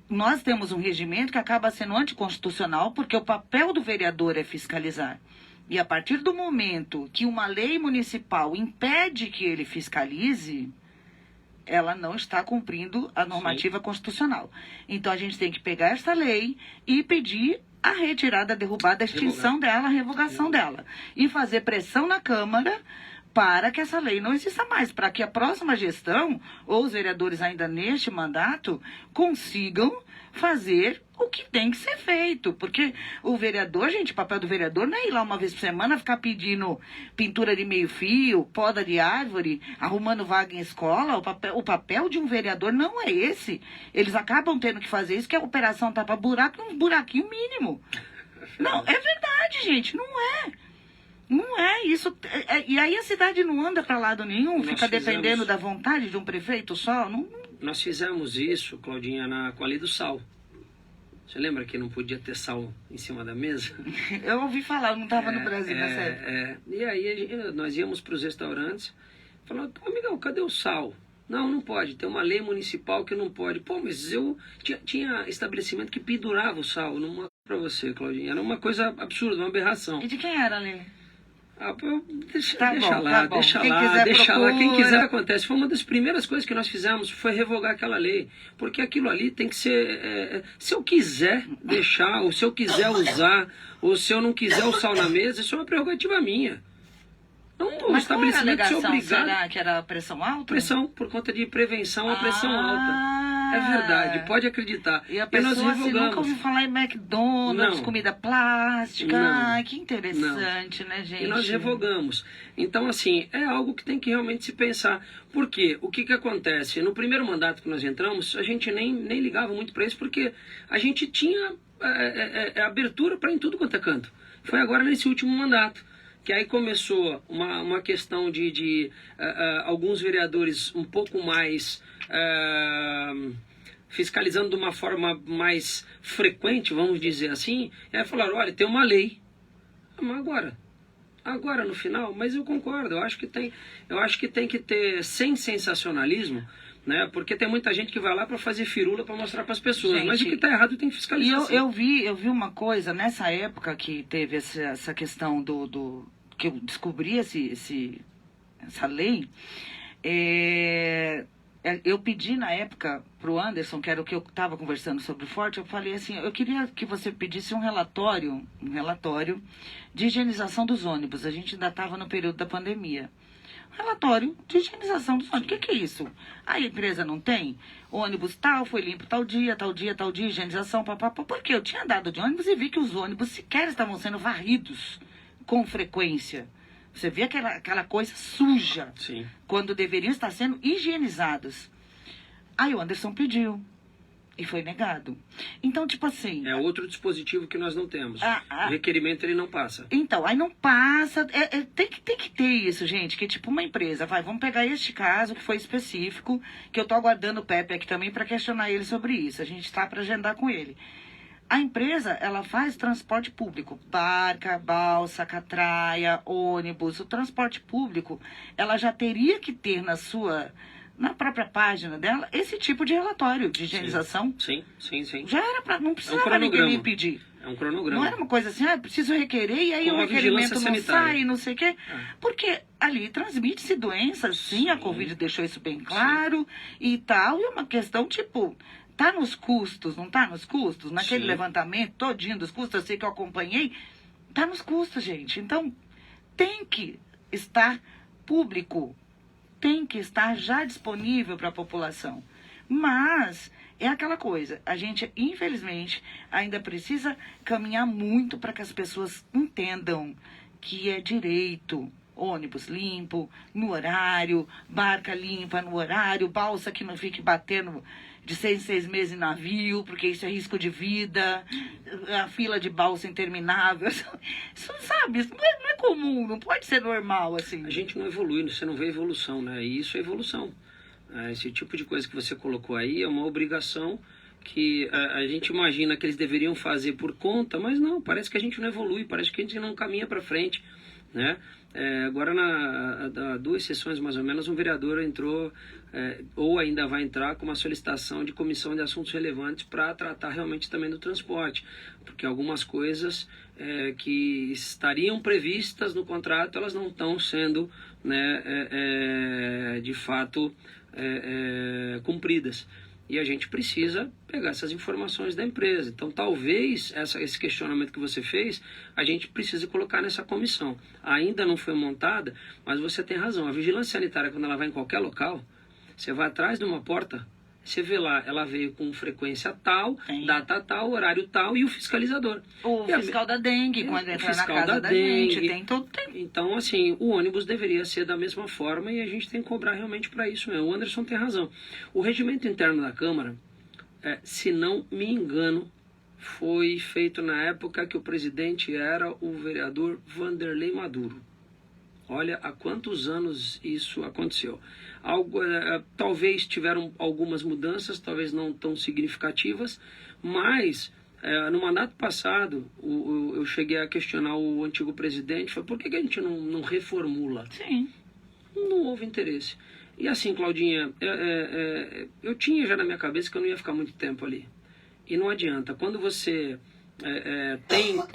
Nós temos um regimento que acaba sendo anticonstitucional porque o papel do vereador é fiscalizar. E a partir do momento que uma lei municipal impede que ele fiscalize, ela não está cumprindo a normativa constitucional. Então a gente tem que pegar esta lei e pedir a retirada, a derrubada, a extinção dela, a revogação dela. E fazer pressão na Câmara para que essa lei não exista mais, para que a próxima gestão, ou os vereadores ainda neste mandato, consigam fazer o que tem que ser feito. Porque o vereador, gente, o papel do vereador não é ir lá uma vez por semana ficar pedindo pintura de meio fio, poda de árvore, arrumando vaga em escola. O papel de um vereador não é esse. Eles acabam tendo que fazer isso, que é a operação tapa-buraco, um buraquinho mínimo. Não, é verdade, gente, não é. Não é isso. E aí a cidade não anda para lado nenhum, fica dependendo da vontade de um prefeito só. Nós fizemos isso, Claudinha, com a lei do sal. Você lembra que não podia ter sal em cima da mesa? Eu ouvi falar, eu não estava no Brasil nessa época. E aí nós íamos para os restaurantes, falando, amigão, cadê o sal? Não pode, tem uma lei municipal que não pode. Pô, mas eu tinha estabelecimento que pendurava o sal, não para você, Claudinha. Era uma coisa absurda, uma aberração. E de quem era a lei? Deixa Tá bom. lá. Quem quiser acontece. Foi uma das primeiras coisas que nós fizemos, foi revogar aquela lei. Porque aquilo ali tem que ser... se eu quiser deixar, ou se eu quiser usar, ou se eu não quiser o sal na mesa, isso é uma prerrogativa minha. Não, o Mas qual era a estabelecimento ser alegação? obrigado... Será que era pressão alta? Pressão, por conta de prevenção à pressão alta. É verdade, pode acreditar. E a pessoa nós assim, revogamos. nunca ouviu falar em McDonald's, Não. comida plástica. Não. Ai, que interessante, né, gente? E nós revogamos. Então, assim, é algo que tem que realmente se pensar. Por quê? O que acontece? No primeiro mandato que nós entramos, a gente nem ligava muito para isso, porque a gente tinha abertura para em tudo quanto é canto. Foi agora nesse último mandato, que aí começou uma questão de alguns vereadores um pouco mais... fiscalizando de uma forma mais frequente, vamos dizer assim, e aí falaram, olha, tem uma lei. Mas agora no final, mas eu concordo, eu acho que tem que ter sem sensacionalismo, né? Porque tem muita gente que vai lá para fazer firula para mostrar para as pessoas, Gente, mas o que está errado tem que fiscalizar. E eu vi uma coisa, nessa época que teve essa questão que eu descobri essa lei, eu pedi na época pro Anderson, que era o que eu estava conversando sobre o Forte, eu falei assim, eu queria que você pedisse um relatório de higienização dos ônibus. A gente ainda estava no período da pandemia. Relatório de higienização dos ônibus. O que é isso? A empresa não tem? Ônibus tal, foi limpo tal dia, higienização, papapá. Porque eu tinha andado de ônibus e vi que os ônibus sequer estavam sendo varridos com frequência. Você vê aquela coisa suja. Sim. Quando deveriam estar sendo higienizados. Aí o Anderson pediu. E foi negado. Então, tipo assim... É outro dispositivo que nós não temos. Ah. O requerimento ele não passa. Então, aí não passa. Tem que ter isso, gente. Que tipo uma empresa, vamos pegar este caso que foi específico, que eu tô aguardando o Pepe aqui também para questionar ele sobre isso. A gente está para agendar com ele. A empresa, ela faz transporte público, barca, balsa, catraia, ônibus. O transporte público, ela já teria que ter na própria página dela, esse tipo de relatório de higienização. Sim. Já era para, não precisava ninguém me pedir. É um cronograma. Não era uma coisa assim, preciso requerer, e aí como o requerimento não sanitária. sai, não sei o quê. Porque ali transmite-se doenças, sim, a Covid deixou isso bem claro e tal. E é uma questão, tipo, tá nos custos, não tá nos custos? Naquele levantamento todinho dos custos, eu sei que eu acompanhei, tá nos custos, gente. Então, tem que estar público, tem que estar já disponível para a população. Mas é aquela coisa, a gente, infelizmente, ainda precisa caminhar muito para que as pessoas entendam que é direito. Ônibus limpo, no horário, barca limpa no horário, balsa que não fique batendo de 6 em 6 meses em navio, porque isso é risco de vida, a fila de balsa interminável. Isso, sabe, isso não é comum, não pode ser normal assim. A gente não evolui, você não vê evolução, né? E isso é evolução. Esse tipo de coisa que você colocou aí é uma obrigação que a gente imagina que eles deveriam fazer por conta, mas não, parece que a gente não evolui, parece que a gente não caminha para frente, né? Agora, há 2 sessões mais ou menos, um vereador entrou, ou ainda vai entrar, com uma solicitação de comissão de assuntos relevantes para tratar realmente também do transporte, porque algumas coisas que estariam previstas no contrato, elas não estão sendo, né, de fato cumpridas. E a gente precisa pegar essas informações da empresa. Então, talvez esse questionamento que você fez, a gente precise colocar nessa comissão. Ainda não foi montada, mas você tem razão. A vigilância sanitária, quando ela vai em qualquer local, você vai atrás de uma porta, você vê lá, ela veio com frequência tal, data tal, horário tal e o fiscalizador. O fiscal da dengue, quando entra na casa da gente, tem todo tempo. Então, assim, o ônibus deveria ser da mesma forma e a gente tem que cobrar realmente para isso mesmo. O Anderson tem razão. O regimento interno da Câmara, se não me engano, foi feito na época que o presidente era o vereador Vanderlei Maduro. Olha há quantos anos isso aconteceu. Talvez tiveram algumas mudanças, talvez não tão significativas, mas no mandato passado eu cheguei a questionar o antigo presidente, falei, por que a gente não reformula? Sim. Não houve interesse. E assim, Claudinha, eu tinha já na minha cabeça que eu não ia ficar muito tempo ali. E não adianta, quando você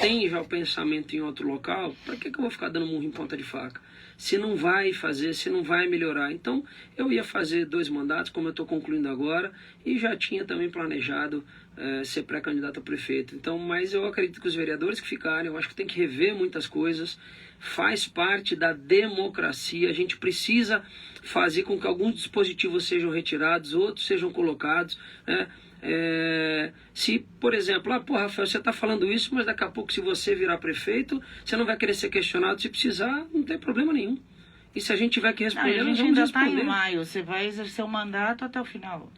tem já o pensamento em outro local, para que eu vou ficar dando murro em ponta de faca? Se não vai fazer, se não vai melhorar. Então, eu ia fazer 2 mandatos, como eu estou concluindo agora, e já tinha também planejado ser pré-candidato a prefeito. Então, mas eu acredito que os vereadores que ficarem, eu acho que tem que rever muitas coisas, faz parte da democracia, a gente precisa fazer com que alguns dispositivos sejam retirados, outros sejam colocados, né? Se, por exemplo, Rafael, você está falando isso, mas daqui a pouco, se você virar prefeito, você não vai querer ser questionado. Se precisar, não tem problema nenhum. E se a gente tiver que responder, a nós gente vamos ainda responder. está em maio, você vai exercer o mandato até o final.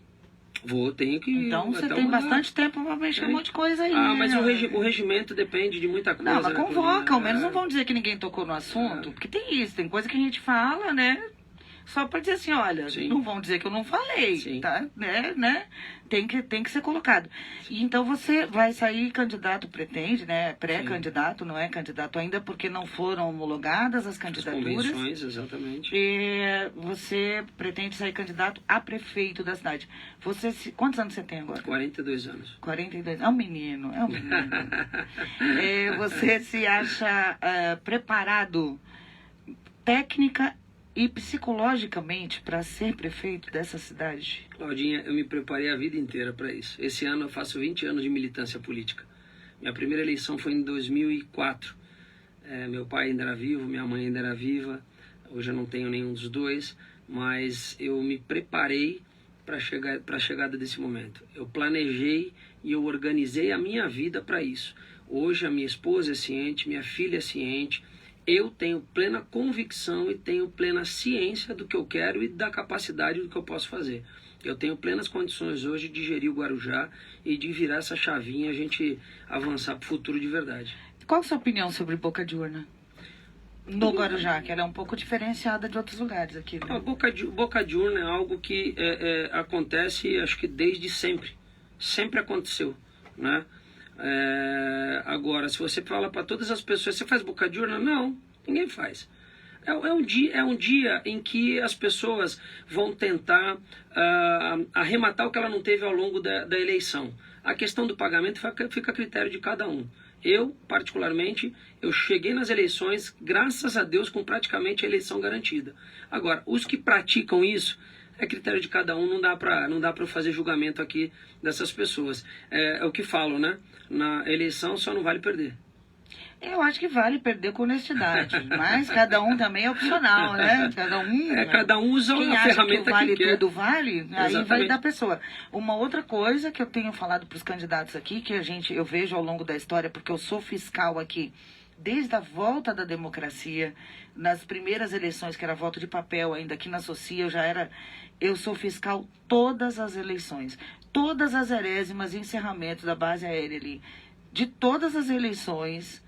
Tenho que... Então você tem bastante tempo para mexer um monte de coisa aí. Mas o regimento depende de muita coisa. Não, mas convoca, ao menos não vão dizer que ninguém tocou no assunto, porque tem isso, tem coisa que a gente fala, né? Só para dizer assim, olha, não vão dizer que eu não falei, tá? Né? Tem que ser colocado. E então você vai sair candidato, pretende, né? Pré-candidato, não é candidato ainda, porque não foram homologadas as candidaturas. As convenções, exatamente. E você pretende sair candidato a prefeito da cidade. Quantos anos você tem agora? 42 anos. 42. É um menino. Você se acha preparado técnica e psicologicamente para ser prefeito dessa cidade? Claudinha, eu me preparei a vida inteira para isso. Esse ano eu faço 20 anos de militância política. Minha primeira eleição foi em 2004. Meu pai ainda era vivo, minha mãe ainda era viva. Hoje eu não tenho nenhum dos dois, mas eu me preparei para a chegada desse momento. Eu planejei e eu organizei a minha vida para isso. Hoje a minha esposa é ciente, minha filha é ciente. Eu tenho plena convicção e tenho plena ciência do que eu quero e da capacidade do que eu posso fazer. Eu tenho plenas condições hoje de gerir o Guarujá e de virar essa chavinha e a gente avançar para o futuro de verdade. Qual a sua opinião sobre boca de urna? No Guarujá, que ela é um pouco diferenciada de outros lugares aqui. Né? A boca de urna é algo que acontece, acho que desde sempre. Sempre aconteceu, né? Agora, se você fala para todas as pessoas, você faz boca de urna? Não, ninguém faz. É um dia em que as pessoas vão tentar arrematar o que ela não teve ao longo da eleição. A questão do pagamento fica a critério de cada um. Eu, particularmente, eu cheguei nas eleições, graças a Deus, com praticamente a eleição garantida. Agora, os que praticam isso, é critério de cada um, não dá para fazer julgamento aqui dessas pessoas. É o que falo, né? Na eleição só não vale perder. Eu acho que vale perder com honestidade, mas cada um também é opcional, né? Cada um usa a ferramenta que vale que quer. Tudo vale, aí Exatamente. vai da pessoa. Uma outra coisa que eu tenho falado para os candidatos aqui, que eu vejo ao longo da história, porque eu sou fiscal aqui, desde a volta da democracia, nas primeiras eleições, que era voto de papel, ainda aqui na Socia, eu sou fiscal todas as eleições, todas as herésimas e encerramentos da base aérea ali, de todas as eleições,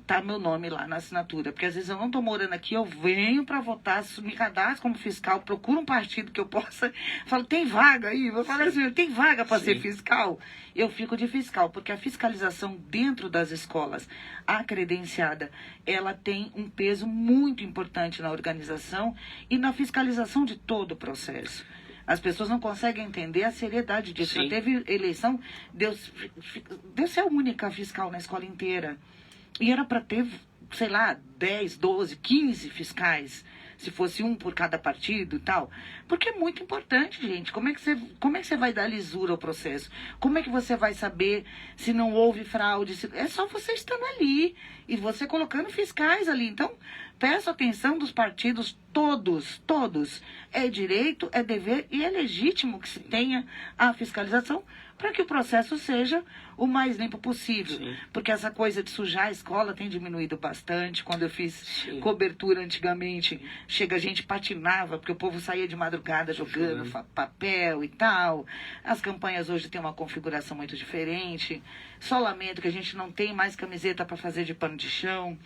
tá meu nome lá na assinatura, porque às vezes eu não tô morando aqui, eu venho para votar, me cadastro como fiscal, procuro um partido que eu possa, falo, tem vaga aí? Eu falo assim, tem vaga para ser fiscal? Eu fico de fiscal, porque a fiscalização dentro das escolas, a credenciada, ela tem um peso muito importante na organização e na fiscalização de todo o processo. As pessoas não conseguem entender a seriedade disso. Já teve eleição, Deus é a única fiscal na escola inteira. E era para ter, sei lá, 10, 12, 15 fiscais, se fosse um por cada partido e tal. Porque é muito importante, gente. Como é que você vai dar lisura ao processo? Como é que você vai saber se não houve fraude? É só você estando ali e você colocando fiscais ali. Então, peço atenção dos partidos todos. É direito, é dever e é legítimo que se tenha a fiscalização para que o processo seja o mais limpo possível. Sim. Porque essa coisa de sujar a escola tem diminuído bastante. Quando eu fiz cobertura antigamente, a gente patinava, porque o povo saía de madrugada jogando papel e tal. As campanhas hoje têm uma configuração muito diferente. Só lamento que a gente não tem mais camiseta para fazer de pano de chão.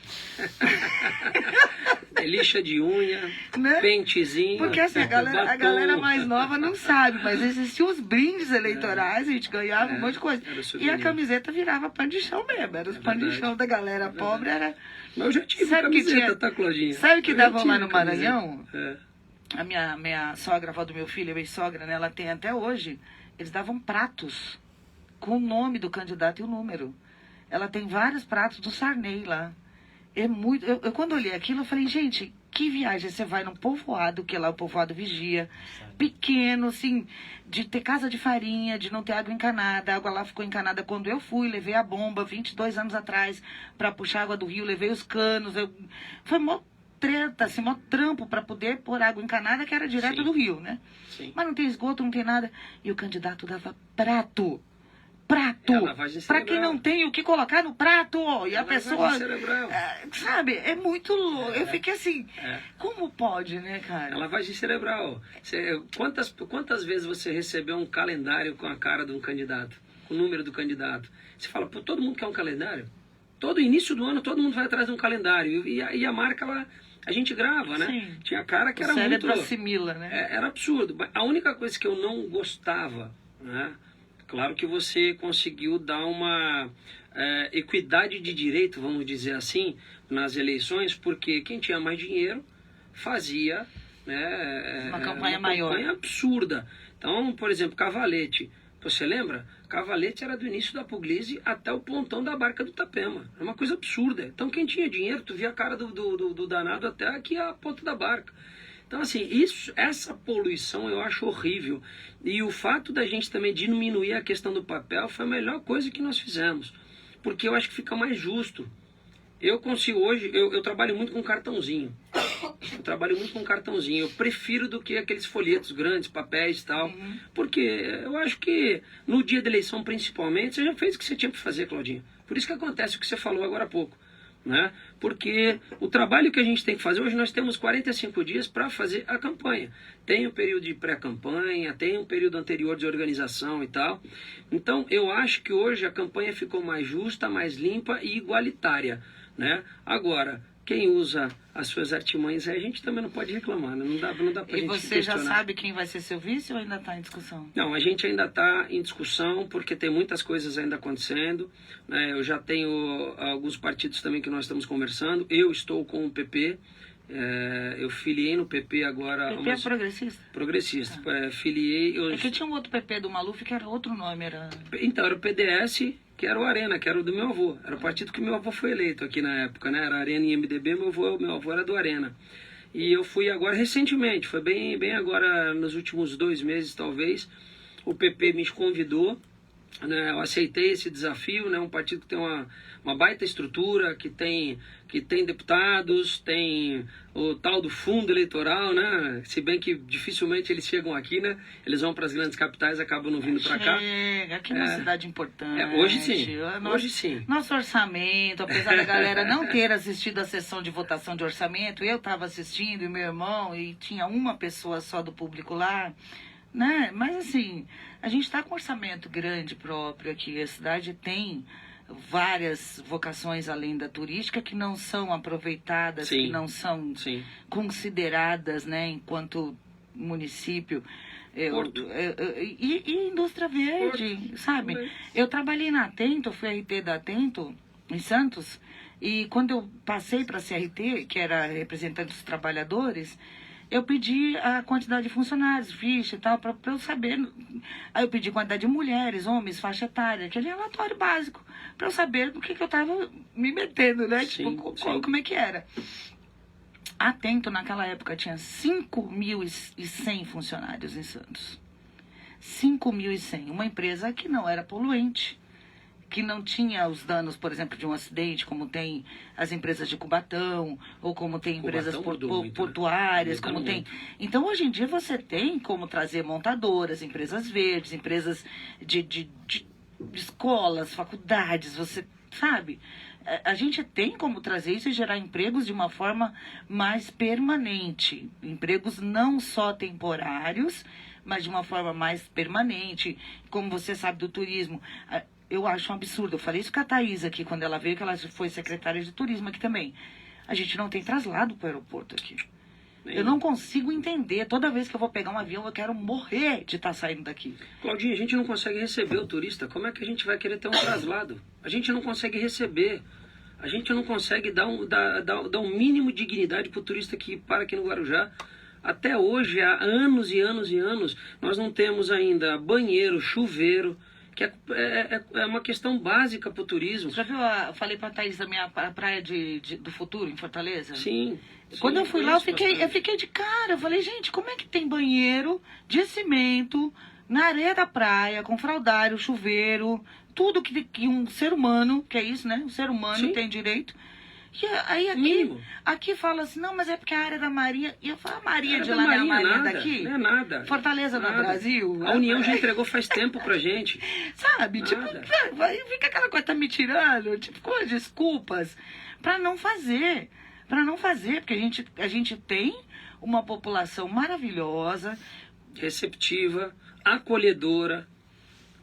Lixa de unha, né? pentezinho. Porque assim, a galera mais nova não sabe, mas existiam os brindes eleitorais, a gente ganhava um monte de coisa. E a camiseta virava pano de chão mesmo. Era os pano de chão da galera pobre. Era... Mas eu já tive camiseta, tá, Claudinha? Sabe o que davam lá no Maranhão? A minha sogra, a avó do meu filho, a minha sogra, né, ela tem até hoje, eles davam pratos com o nome do candidato e o número. Ela tem vários pratos do Sarney lá. É muito. Eu quando olhei aquilo, eu falei, gente, que viagem. Você vai num povoado, que lá é o povoado Vigia, pequeno, assim, de ter casa de farinha, de não ter água encanada. A água lá ficou encanada quando eu fui, levei a bomba 22 anos atrás para puxar água do rio, levei os canos. Foi mó treta, assim, mó trampo para poder pôr água encanada, que era direto do rio, né? Sim. Mas não tem esgoto, não tem nada. E o candidato dava prato. Para quem não tem o que colocar no prato, e a pessoa, sabe, é muito louco. Eu fiquei assim, como pode, né, cara? É lavagem cerebral. Quantas vezes você recebeu um calendário com a cara de um candidato, com o número do candidato? Você fala, pô, todo mundo quer um calendário? Todo início do ano, todo mundo vai atrás de um calendário. E a marca lá, a gente grava, né? Sim. Tinha cara que o era cérebro muito... assimila, né? Era absurdo. A única coisa que eu não gostava, né? Claro que você conseguiu dar uma equidade de direito, vamos dizer assim, nas eleições, porque quem tinha mais dinheiro fazia, né, uma campanha maior. Campanha absurda. Então, por exemplo, Cavalete. Você lembra? Cavalete era do início da Puglisi até o pontão da Barca do Itapema. É uma coisa absurda. Então, quem tinha dinheiro, tu via a cara do danado até aqui a ponta da barca. Então, assim, essa poluição eu acho horrível. E o fato da gente também diminuir a questão do papel foi a melhor coisa que nós fizemos. Porque eu acho que fica mais justo. Eu consigo hoje, eu trabalho muito com cartãozinho. Eu prefiro do que aqueles folhetos grandes, papéis e tal. Porque eu acho que no dia da eleição, principalmente, você já fez o que você tinha para fazer, Claudinha. Por isso que acontece o que você falou agora há pouco. né? Porque o trabalho que a gente tem que fazer, hoje nós temos 45 dias para fazer a campanha. Tem um período de pré-campanha, tem um período anterior de organização e tal. Então, eu acho que hoje a campanha ficou mais justa, mais limpa e igualitária, né? Agora, quem usa as suas artimanhas, a gente também não pode reclamar, né? Não dá pra gente questionar. E você já sabe quem vai ser seu vice ou ainda está em discussão? Não, a gente ainda está em discussão, porque tem muitas coisas ainda acontecendo, né? Eu já tenho alguns partidos também que nós estamos conversando. Eu estou com o PP, eu filiei no PP agora... PP é progressista? Progressista, filiei... É que tinha um outro PP do Maluf que era outro nome, era... Então, era o PDS, que era o Arena, que era o do meu avô. Era o partido que meu avô foi eleito aqui na época, né? Era Arena e MDB, meu avô era do Arena. E eu fui agora recentemente, foi bem agora, nos últimos 2 meses talvez, o PP me convidou, né? Eu aceitei esse desafio, né? Um partido que tem uma baita estrutura, que tem deputados, tem o tal do fundo eleitoral, né? Se bem que dificilmente eles chegam aqui, né? Eles vão para as grandes capitais, acabam não vindo para cá. Chega, aqui é uma cidade importante. Hoje sim, hoje sim. Nosso orçamento, apesar da galera não ter assistido a sessão de votação de orçamento, eu estava assistindo e meu irmão, e tinha uma pessoa só do público lá, né? Mas assim, a gente está com um orçamento grande próprio aqui, a cidade tem várias vocações além da turística que não são aproveitadas, sim, que não são consideradas, né, enquanto município. E indústria verde, Porto, sabe? Eu trabalhei na Atento, fui RT da Atento, em Santos, e quando eu passei para a CRT, que era representante dos trabalhadores, eu pedi a quantidade de funcionários, ficha e tal, para eu saber. Aí eu pedi quantidade de mulheres, homens, faixa etária, aquele relatório básico, para eu saber do que eu estava me metendo, né? Sim, tipo, sim. Como é que era. Atento, naquela época, tinha 5.100 funcionários em Santos. 5.100. Uma empresa que não era poluente, que não tinha os danos, por exemplo, de um acidente, como tem as empresas de Cubatão, ou como tem empresas portuárias, como tem... Então, hoje em dia, você tem como trazer montadoras, empresas verdes, empresas de escolas, faculdades, você sabe? A gente tem como trazer isso e gerar empregos de uma forma mais permanente. Empregos não só temporários, mas de uma forma mais permanente. Como você sabe do turismo... Eu acho um absurdo. Eu falei isso com a Thaís aqui, quando ela veio, que ela foi secretária de turismo aqui também. A gente não tem traslado para o aeroporto aqui. Eu não consigo entender. Toda vez que eu vou pegar um avião, eu quero morrer de estar saindo daqui. Claudinha, a gente não consegue receber o turista. Como é que a gente vai querer ter um traslado? A gente não consegue receber. A gente não consegue dar um mínimo de dignidade para o turista que para aqui no Guarujá. Até hoje, há anos e anos e anos, nós não temos ainda banheiro, chuveiro, que é uma questão básica para o turismo. Já viu, eu falei para a Thaís da minha praia do futuro, em Fortaleza? Sim. Quando eu fui lá, eu fiquei de cara. Eu falei, gente, como é que tem banheiro de cimento na areia da praia, com fraldário, chuveiro, tudo que um ser humano, que é isso, né? Um ser humano tem direito. E aí aqui fala assim, não, mas é porque a área da Marinha... E eu falo, a Marinha de lá não é a Marinha daqui? Não é nada. Fortaleza no Brasil? A União já entregou faz tempo pra gente. Sabe? Nada. Tipo, fica aquela coisa, tá me tirando, tipo, com as desculpas, pra não fazer. Para não fazer, porque a gente tem uma população maravilhosa, receptiva, acolhedora,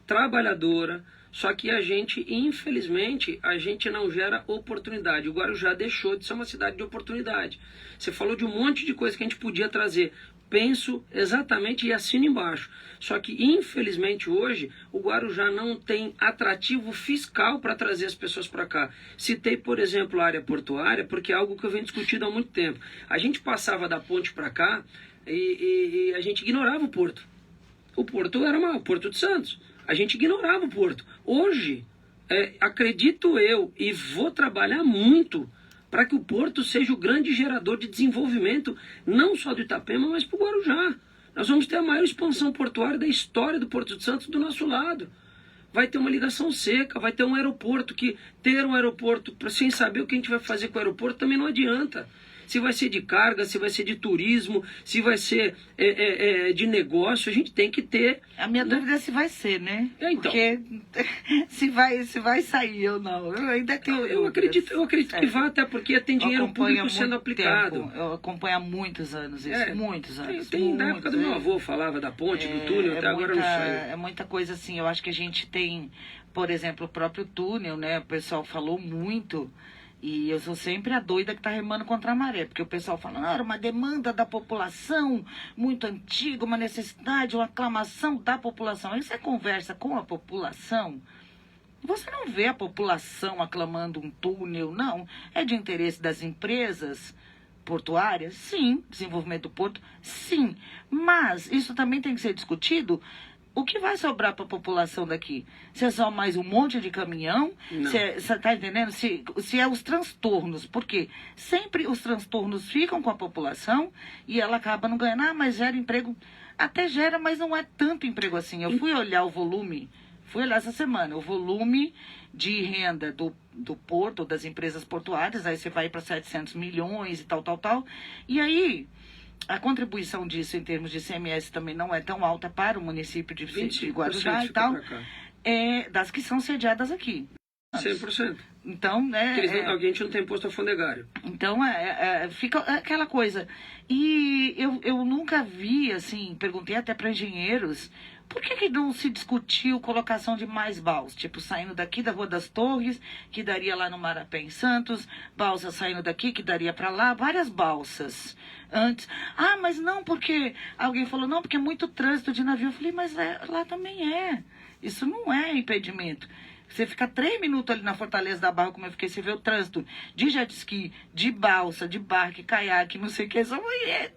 trabalhadora, só que a gente, infelizmente, a gente não gera oportunidade. O Guarujá deixou de ser uma cidade de oportunidade. Você falou de um monte de coisa que a gente podia trazer. Penso exatamente e assino embaixo. Só que, infelizmente, hoje, o Guarujá não tem atrativo fiscal para trazer as pessoas para cá. Citei, por exemplo, a área portuária, porque é algo que eu venho discutindo há muito tempo. A gente passava da ponte para cá e a gente ignorava o porto. O porto era o Porto de Santos. A gente ignorava o porto. Hoje, acredito eu, e vou trabalhar muito para que o porto seja o grande gerador de desenvolvimento, não só do Itapema, mas para o Guarujá. Nós vamos ter a maior expansão portuária da história do Porto de Santos do nosso lado. Vai ter uma ligação seca, vai ter um aeroporto, que ter um aeroporto sem saber o que a gente vai fazer com o aeroporto também não adianta. se vai ser de carga, se vai ser de turismo, se vai ser de negócio, a gente tem que ter... A minha dúvida é se vai ser, né? Então. Porque se vai sair ou não. Eu ainda tenho Eu acredito que vai, até porque tem dinheiro público sendo aplicado. Eu acompanho há muitos anos isso, muitos anos. Da época do meu avô falava da ponte, do túnel, até agora não sei. É muita coisa assim, eu acho que a gente tem, por exemplo, o próprio túnel, né? O pessoal falou muito, e eu sou sempre a doida que tá remando contra a maré, porque o pessoal fala, não, era uma demanda da população, muito antiga, uma necessidade, uma aclamação da população. Aí você conversa com a população, você não vê a população aclamando um túnel, não. É de interesse das empresas portuárias? Sim. Desenvolvimento do porto? Sim. Mas isso também tem que ser discutido. O que vai sobrar para a população daqui? Se é só mais um monte de caminhão? Você está entendendo? Se é os transtornos. Porque sempre os transtornos ficam com a população e ela acaba não ganhando. Ah, mas gera emprego. Até gera, mas não é tanto emprego assim. Eu fui olhar o volume, fui olhar essa semana, o volume de renda do porto, das empresas portuárias, aí você vai para 700 milhões e tal. E aí, a contribuição disso em termos de ICMS também não é tão alta para o município de Guarujá e tal, das que são sediadas aqui. 100%. Então, né? A gente não tem imposto alfandegário. Então, fica aquela coisa. E eu nunca vi, assim, perguntei até para engenheiros, por que não se discutiu colocação de mais balsas? Tipo, saindo daqui da Rua das Torres, que daria lá no Marapé, em Santos, balsa saindo daqui, que daria para lá, várias balsas. Antes, mas não, porque alguém falou, não, porque é muito trânsito de navio. Eu falei, mas lá também é. Isso não é impedimento. Você fica 3 minutos ali na Fortaleza da Barra, como eu fiquei, você vê o trânsito de jet ski, de balsa, de barco, caiaque, não sei o que,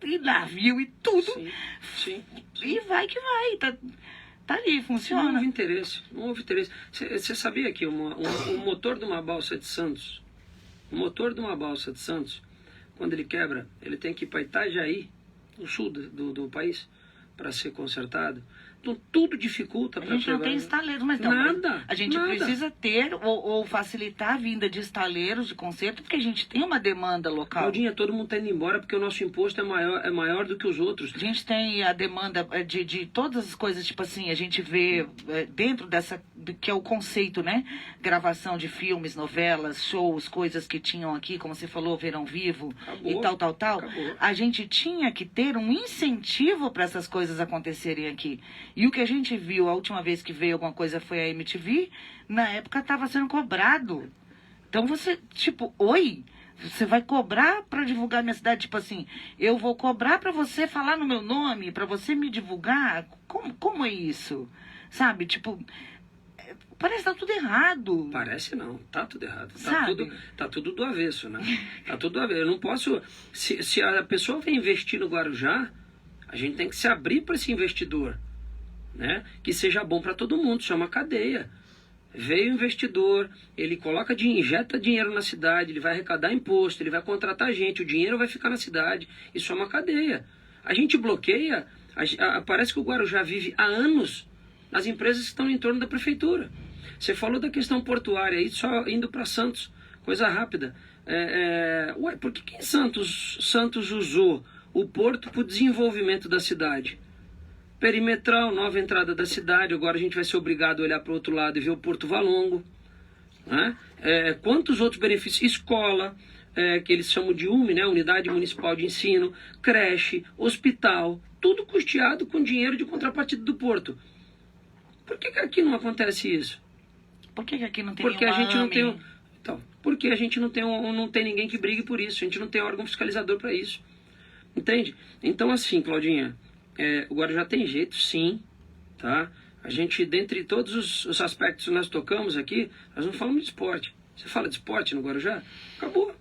e navio e tudo. Sim. E vai que vai, tá ali, funciona. Não houve interesse. Você sabia que o motor de uma balsa de Santos, quando ele quebra, ele tem que ir para Itajaí, no sul do país, para ser consertado. Então, tudo dificulta para a gente não tem estaleiros, mas não. Nada. A gente precisa ter ou facilitar a vinda de estaleiros de conserto, porque a gente tem uma demanda local. Claudinha, todo mundo está indo embora porque o nosso imposto é maior do que os outros. A gente tem a demanda de todas as coisas, tipo assim, a gente vê dentro dessa, que é o conceito, né? Gravação de filmes, novelas, shows, coisas que tinham aqui, como você falou, Verão Vivo. Acabou. E tal. Acabou. A gente tinha que ter um incentivo para essas coisas acontecerem aqui. E o que a gente viu, a última vez que veio alguma coisa foi a MTV, na época estava sendo cobrado. Então você, tipo, você vai cobrar para divulgar minha cidade? Tipo assim, eu vou cobrar para você falar no meu nome, para você me divulgar? Como é isso? Sabe, tipo, parece que tá tudo errado. Parece não, tá tudo errado. Sabe? Tá tudo do avesso, né? Tá tudo do avesso. Eu não posso... Se a pessoa vem investir no Guarujá, a gente tem que se abrir para esse investidor, né? Que seja bom para todo mundo, isso é uma cadeia. Veio o investidor, ele injeta dinheiro na cidade, ele vai arrecadar imposto, ele vai contratar gente, o dinheiro vai ficar na cidade, isso é uma cadeia. A gente bloqueia, parece que o Guarujá vive há anos nas empresas que estão em torno da prefeitura. Você falou da questão portuária aí, só indo para Santos, coisa rápida. Por que Santos usou o porto para o desenvolvimento da cidade? Perimetral, nova entrada da cidade, agora a gente vai ser obrigado a olhar para o outro lado e ver o Porto Valongo. Né? Quantos outros benefícios? Escola, que eles chamam de UME, né? Unidade Municipal de Ensino, creche, hospital, tudo custeado com dinheiro de contrapartida do Porto. Por que aqui não acontece isso? Por que aqui não tem Porque a gente não tem... Então, porque a gente não tem ninguém que brigue por isso, a gente não tem órgão fiscalizador para isso. Entende? Então assim, Claudinha... o Guarujá tem jeito, sim, tá? A gente, dentre todos os aspectos que nós tocamos aqui, nós não falamos de esporte. Você fala de esporte no Guarujá? Acabou.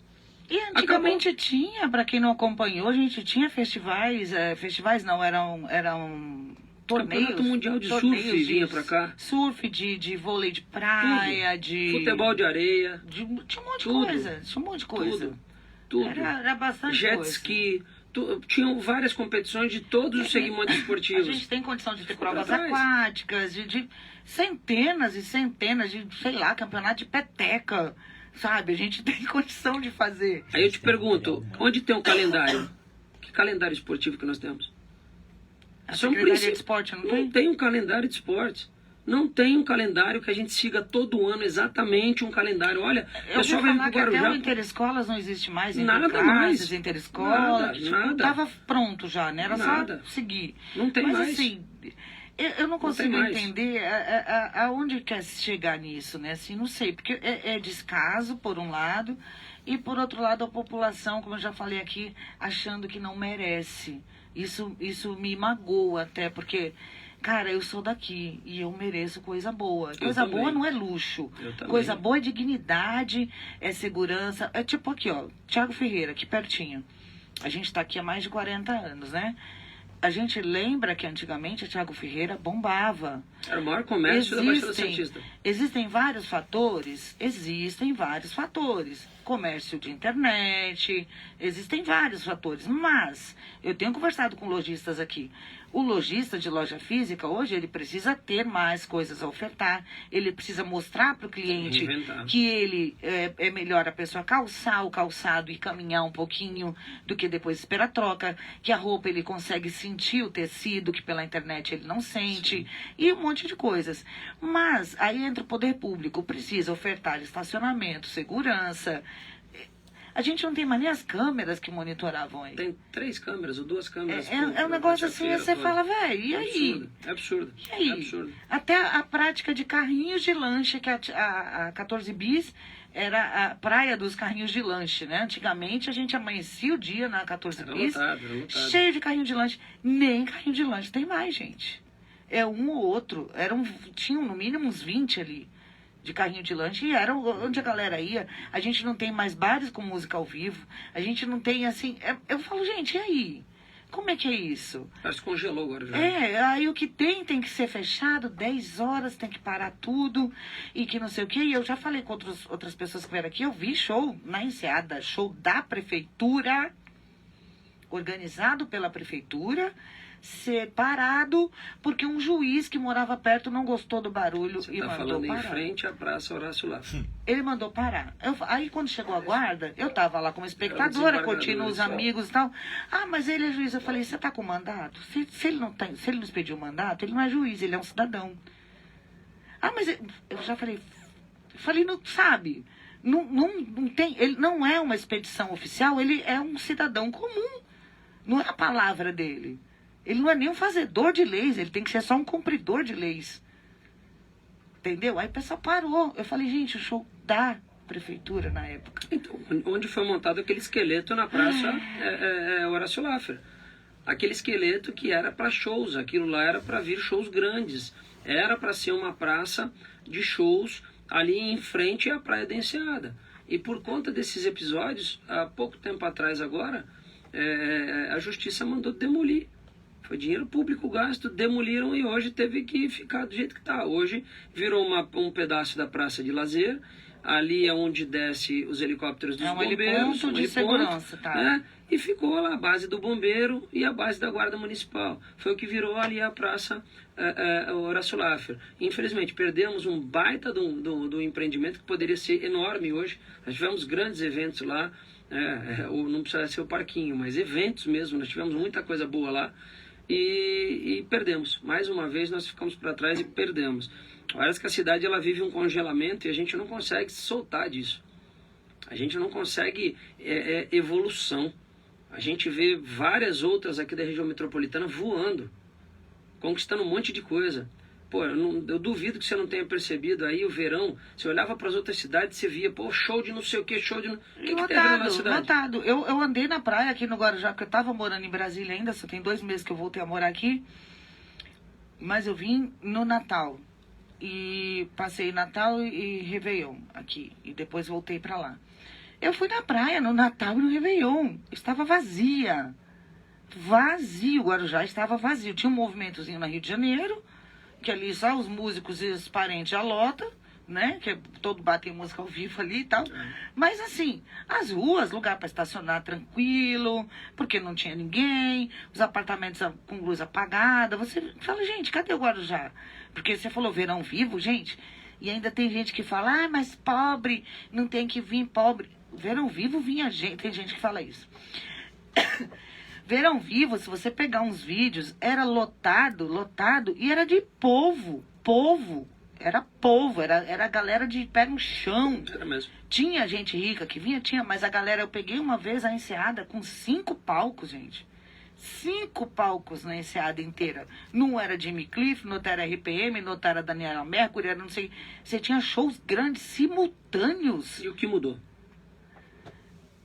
E antigamente tinha, para quem não acompanhou, a gente tinha festivais não, eram torneios. Campeonato Mundial de Surf vinha pra cá. Surf, de vôlei de praia, de... Futebol de areia. Tinha um monte de coisa. Tudo. Era bastante Jet coisa. ski. Tinham várias competições de todos os segmentos esportivos. A gente tem condição de ter provas aquáticas, de centenas e centenas de, sei lá, campeonato de peteca, sabe? A gente tem condição de fazer. Aí eu te pergunto, onde tem um calendário? Que calendário esportivo que nós temos? A Isso é um Secretaria princípio. de Esporte não Não tem? tem um calendário de esportes. Não tem um calendário que a gente siga todo ano exatamente um calendário. Olha, o Eu pessoal vou vai falar pro que até o Guarujá. interescolas não existe mais, Nada interclasses, mais. interescola. Nada, nada. Estava pronto já, né? Era Nada. só seguir. Não tem Mas mais. assim, eu não consigo tem mais. entender aonde quer chegar nisso, né? Assim, não sei, porque é descaso, por um lado, e por outro lado a população, como eu já falei aqui, achando que não merece. Isso me magoa até, porque, cara, eu sou daqui e eu mereço coisa boa. Coisa boa também. não é luxo. Eu também. Coisa boa é dignidade, é segurança. É tipo aqui, ó, Thiago Ferreira, aqui pertinho. A gente tá aqui há mais de 40 anos, né? A gente lembra que antigamente a Thiago Ferreira bombava. Era o maior comércio da Baixada Santista. Existem vários fatores? Existem vários fatores. Comércio de internet, existem vários fatores. Mas eu tenho conversado com lojistas aqui. O lojista de loja física, hoje, ele precisa ter mais coisas a ofertar. Ele precisa mostrar para o cliente Reinventar. que ele é melhor a pessoa calçar o calçado e caminhar um pouquinho do que depois esperar a troca. Que a roupa ele consegue sentir o tecido, que pela internet ele não sente. Sim. E um monte de coisas. Mas aí entra o poder público, precisa ofertar estacionamento, segurança. A gente não tem mais nem as câmeras que monitoravam aí. Tem 3 câmeras ou 2 câmeras. É um negócio assim, aí você fala, velho, e aí? É absurdo. E aí? É absurdo. Até a prática de carrinhos de lanche, que a 14 bis era a praia dos carrinhos de lanche, né? Antigamente a gente amanhecia o dia na 14 Era bis, lotado, era lotado. cheio de carrinho de lanche. Nem carrinho de lanche tem mais, gente. É um ou outro. Tinham no mínimo uns 20 ali de carrinho de lanche, e era onde a galera ia. A gente não tem mais bares com música ao vivo, a gente não tem assim... eu falo, gente, e aí? Como é que é isso? Parece que congelou agora já. Aí o que tem que ser fechado, 10 horas, tem que parar tudo, e que não sei o quê. E eu já falei com outras pessoas que vieram aqui, eu vi show na Enseada, show da prefeitura, organizado pela prefeitura, separado, porque um juiz que morava perto não gostou do barulho Você e está mandou falando parar. em frente à Praça Horácio Laffer. Ele mandou parar. Aí quando chegou a guarda, eu tava lá como espectadora, curtindo os amigos e tal. Ah, mas ele é juiz. Eu falei, você tá com mandato? Se ele não expediu o mandato, ele não é juiz, ele é um cidadão. Ah, mas eu já falei, não sabe, não tem, ele não é uma expedição oficial, ele é um cidadão comum. Não é a palavra dele. Ele não é nem um fazedor de leis, ele tem que ser só um cumpridor de leis. Entendeu? Aí o pessoal parou. Eu falei, gente, o show da prefeitura na época. Então, onde foi montado aquele esqueleto na Praça Horácio Laffer. Aquele esqueleto que era para shows, aquilo lá era para vir shows grandes. Era para ser uma praça de shows ali em frente à Praia da Enseada. E por conta desses episódios, há pouco tempo atrás agora, a justiça mandou demolir. Foi dinheiro público gasto, demoliram e hoje teve que ficar do jeito que está. Hoje virou um pedaço da praça de lazer, ali é onde desce os helicópteros dos bombeiros. Ponto de segurança, tá? Né? E ficou lá a base do bombeiro e a base da guarda municipal. Foi o que virou ali a praça Horácio Laffer. Infelizmente, perdemos um baita do empreendimento que poderia ser enorme hoje. Nós tivemos grandes eventos lá, não precisa ser o parquinho, mas eventos mesmo, nós tivemos muita coisa boa lá. E perdemos. Mais uma vez nós ficamos para trás e perdemos. Parece que a cidade ela vive um congelamento e a gente não consegue se soltar disso. A gente não consegue evolução. A gente vê várias outras aqui da região metropolitana voando, conquistando um monte de coisa. Pô, eu duvido que você não tenha percebido aí o verão. Você olhava para as outras cidades, você via, pô, show de não sei o que, show de... O que teve na cidade? Lotado. Eu andei na praia aqui no Guarujá, porque eu estava morando em Brasília ainda, só tem 2 meses que eu voltei a morar aqui. Mas eu vim no Natal. E passei Natal e Réveillon aqui. E depois voltei para lá. Eu fui na praia no Natal e no Réveillon. Estava vazia. Vazio. O Guarujá estava vazio. Tinha um movimentozinho na Rio de Janeiro, que ali só os músicos e os parentes já lota, né? Que todo bar tem música ao vivo ali e tal. Mas assim, as ruas, lugar para estacionar tranquilo, porque não tinha ninguém, os apartamentos com luz apagada. Você fala, gente, cadê o Guarujá? Porque você falou verão vivo, gente. E ainda tem gente que fala, mas pobre, não tem que vir pobre. Verão Vivo vinha gente, tem gente que fala isso. Verão Vivo, se você pegar uns vídeos, era lotado, e era de povo. Era povo, era a galera de pé no chão. Era mesmo. Tinha gente rica que vinha, mas a galera, eu peguei uma vez a enseada com 5 palcos, gente. 5 palcos na enseada inteira. Não era Jimmy Cliff, não era RPM, não era Daniela Mercury, era não sei. Você tinha shows grandes, simultâneos. E o que mudou?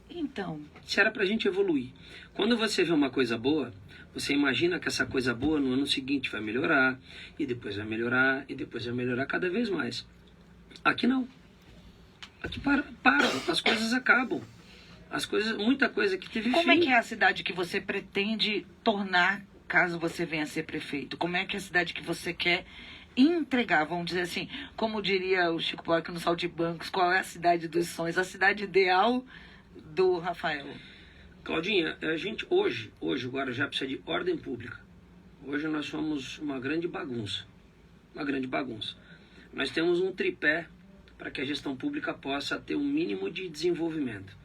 Então. Se era pra gente evoluir. Quando você vê uma coisa boa, você imagina que essa coisa boa no ano seguinte vai melhorar, e depois vai melhorar, e depois vai melhorar cada vez mais. Aqui não. Aqui para, as coisas acabam. Muita coisa que teve Como fim. é que é a cidade que você pretende tornar, caso você venha a ser prefeito? Como é que é a cidade que você quer entregar? Vamos dizer assim, como diria o Chico Buarque no Saltimbancos, qual é a cidade dos sonhos? A cidade ideal do Rafael. Claudinha, a gente hoje o Guarujá precisa de ordem pública. Hoje nós somos uma grande bagunça. Nós temos um tripé para que a gestão pública possa ter um mínimo de desenvolvimento.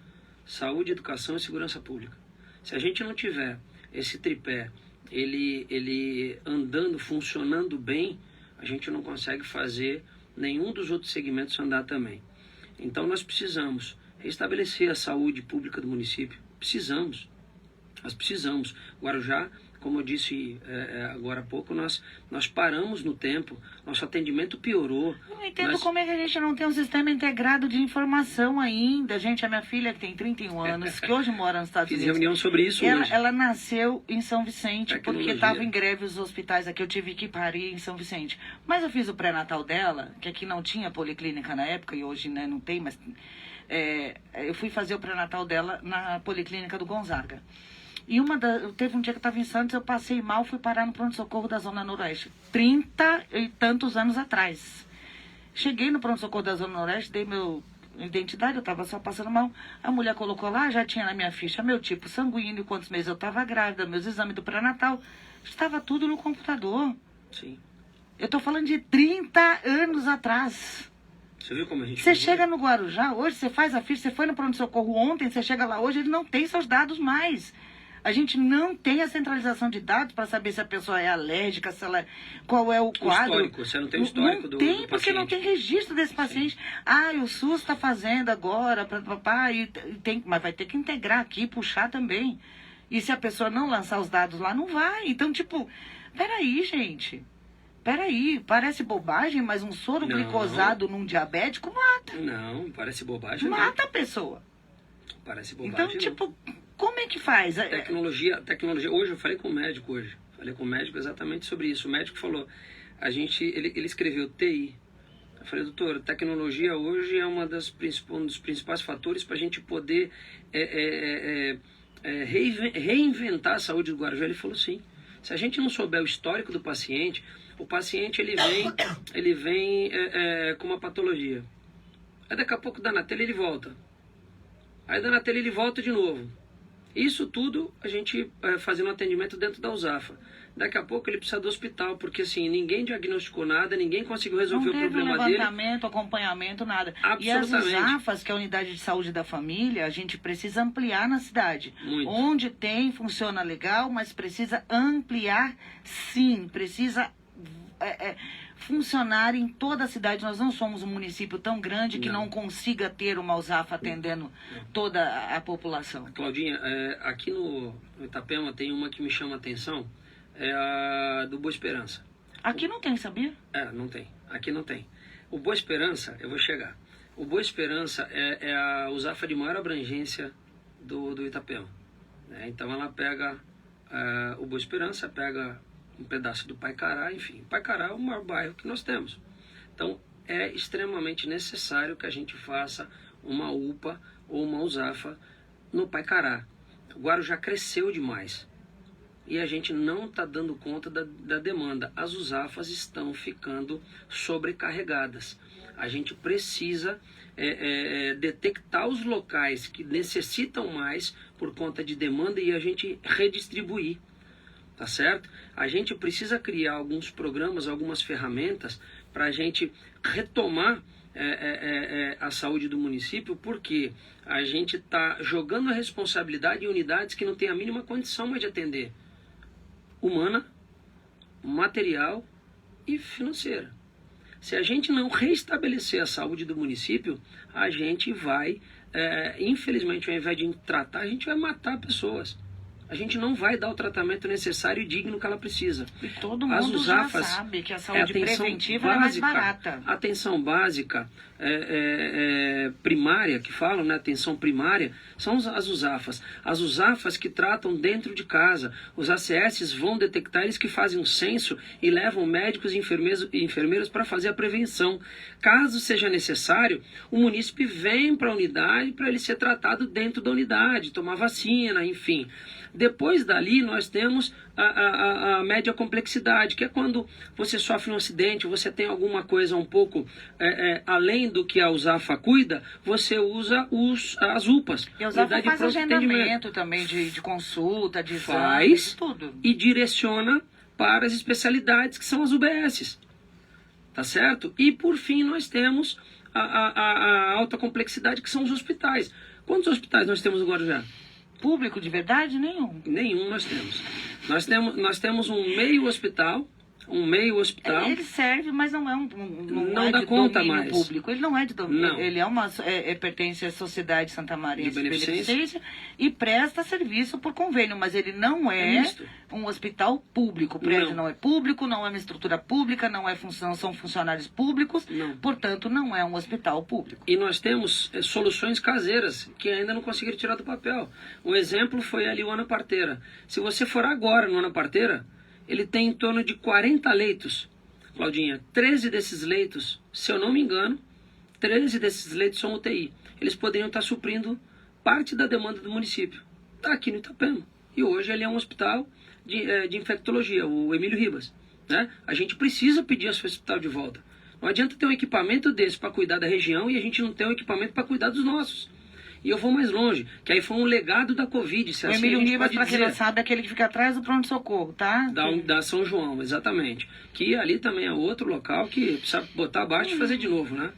Saúde, educação e segurança pública. Se a gente não tiver esse tripé, ele andando, funcionando bem, a gente não consegue fazer nenhum dos outros segmentos andar também. Então nós precisamos restabelecer a saúde pública do município. Nós precisamos. Guarujá, como eu disse agora há pouco, nós paramos no tempo, nosso atendimento piorou. Eu não entendo como é que a gente não tem um sistema integrado de informação ainda. Gente, a minha filha, que tem 31 anos, que hoje mora nos Estados Unidos. Fiz reunião sobre isso hoje. Ela nasceu em São Vicente, porque Tecnologia. estava em greve os hospitais aqui. Eu tive que parir em São Vicente. Mas eu fiz o pré-natal dela, que aqui não tinha policlínica na época, e hoje não tem, mas... eu fui fazer o pré-natal dela na Policlínica do Gonzaga. E teve um dia que eu estava em Santos, eu passei mal, fui parar no pronto-socorro da Zona Noroeste. 30 e tantos anos atrás. Cheguei no pronto-socorro da Zona Noroeste, dei meu identidade, eu estava só passando mal. A mulher colocou lá, já tinha na minha ficha meu tipo sanguíneo, quantos meses eu estava grávida, meus exames do pré-natal. Estava tudo no computador. Sim. Eu estou falando de 30 anos atrás. Você viu como a gente... Você chega no Guarujá hoje, você faz a ficha, você foi no pronto-socorro ontem, você chega lá hoje, ele não tem seus dados mais. A gente não tem a centralização de dados para saber se a pessoa é alérgica, qual é o quadro. Histórico, você não tem o histórico não do tem, paciente. porque não tem registro desse paciente. O SUS está fazendo agora, mas vai ter que integrar aqui, puxar também. E se a pessoa não lançar os dados lá, não vai. Então, peraí, gente. Parece bobagem, mas um soro glicosado num diabético mata. Não, parece bobagem. Mata a pessoa. Parece bobagem. Então, como é que faz? Tecnologia. Hoje eu falei com o médico exatamente sobre isso. O médico falou, ele escreveu TI. Eu falei, doutor, tecnologia hoje é um dos principais fatores para a gente poder reinventar a saúde do Guarujá. Ele falou sim. Se a gente não souber o histórico do paciente, o paciente ele vem com uma patologia. Aí daqui a pouco dá na telha ele volta. Aí dá na telha ele volta de novo. Isso tudo a gente fazendo atendimento dentro da USAFA. Daqui a pouco ele precisa do hospital, porque assim, ninguém diagnosticou nada, ninguém conseguiu resolver o problema dele. Não teve levantamento, acompanhamento, nada. E as USAFAs, que é a Unidade de Saúde da Família, a gente precisa ampliar na cidade. Muito. Onde tem, funciona legal, mas precisa ampliar sim, precisa funcionar em toda a cidade. Nós não somos um município tão grande que não consiga ter uma USAFA atendendo toda a população. Claudinha, aqui no Itapema tem uma que me chama a atenção, é a do Boa Esperança. Aqui não tem, sabia? Não tem. Aqui não tem. O Boa Esperança, eu vou chegar. O Boa Esperança é a USAFA de maior abrangência do Itapema. Então ela pega o Boa Esperança, pega um pedaço do Paicará, enfim. Paicará é o maior bairro que nós temos. Então, é extremamente necessário que a gente faça uma UPA ou uma USAFA no Paicará. O Guarujá cresceu demais e a gente não está dando conta da demanda. As USAFAs estão ficando sobrecarregadas. A gente precisa detectar os locais que necessitam mais por conta de demanda e a gente redistribuir. Tá certo? A gente precisa criar alguns programas, algumas ferramentas para a gente retomar a saúde do município, porque a gente está jogando a responsabilidade em unidades que não têm a mínima condição mais de atender, humana, material e financeira. Se a gente não reestabelecer a saúde do município, a gente vai, infelizmente, ao invés de tratar, a gente vai matar pessoas. A gente não vai dar o tratamento necessário e digno que ela precisa. E todo mundo já sabe que a saúde preventiva é mais barata. A atenção básica primária, que falam, né? Atenção primária, são as USAFAs. As USAFAs que tratam dentro de casa. Os ACS vão detectar, eles que fazem um censo e levam médicos e enfermeiros para fazer a prevenção. Caso seja necessário, o munícipe vem para a unidade para ele ser tratado dentro da unidade, tomar vacina, enfim. Depois dali nós temos a média complexidade, que é quando você sofre um acidente, você tem alguma coisa um pouco além do que a USAFA cuida, você usa as UPAs. E a USAFA faz agendamento também de consulta, de exame, de tudo. E direciona para as especialidades que são as UBSs. Tá certo? E por fim nós temos a alta complexidade, que são os hospitais. Quantos hospitais nós temos no Guarujá? Público de verdade? Nenhum. Nenhum nós temos. Nós temos um meio hospital. Ele serve, mas não é não dá conta mais. Público. Ele não é de domínio. Não. Ele pertence à Sociedade Santa Maria de Beneficência e presta serviço por convênio, mas ele não é um hospital público. O prédio não é público, não é uma estrutura pública, são funcionários públicos, portanto não é um hospital público. E nós temos soluções caseiras que ainda não conseguiram tirar do papel. Um exemplo foi ali o Ana Parteira. Se você for agora no Ana Parteira, ele tem em torno de 40 leitos, Claudinha. 13 desses leitos, se eu não me engano, 13 desses leitos são UTI. Eles poderiam estar suprindo parte da demanda do município. Está aqui no Itapema. E hoje ele é um hospital de infectologia, o Emílio Ribas. Né? A gente precisa pedir esse hospital de volta. Não adianta ter um equipamento desse para cuidar da região e a gente não ter um equipamento para cuidar dos nossos. E eu vou mais longe, que aí foi um legado da Covid. Se o assim Emílio Ribas, para quem não sabe, é aquele que fica atrás do pronto-socorro, tá? Da São João, exatamente. Que ali também é outro local que precisa botar abaixo e fazer de novo, né?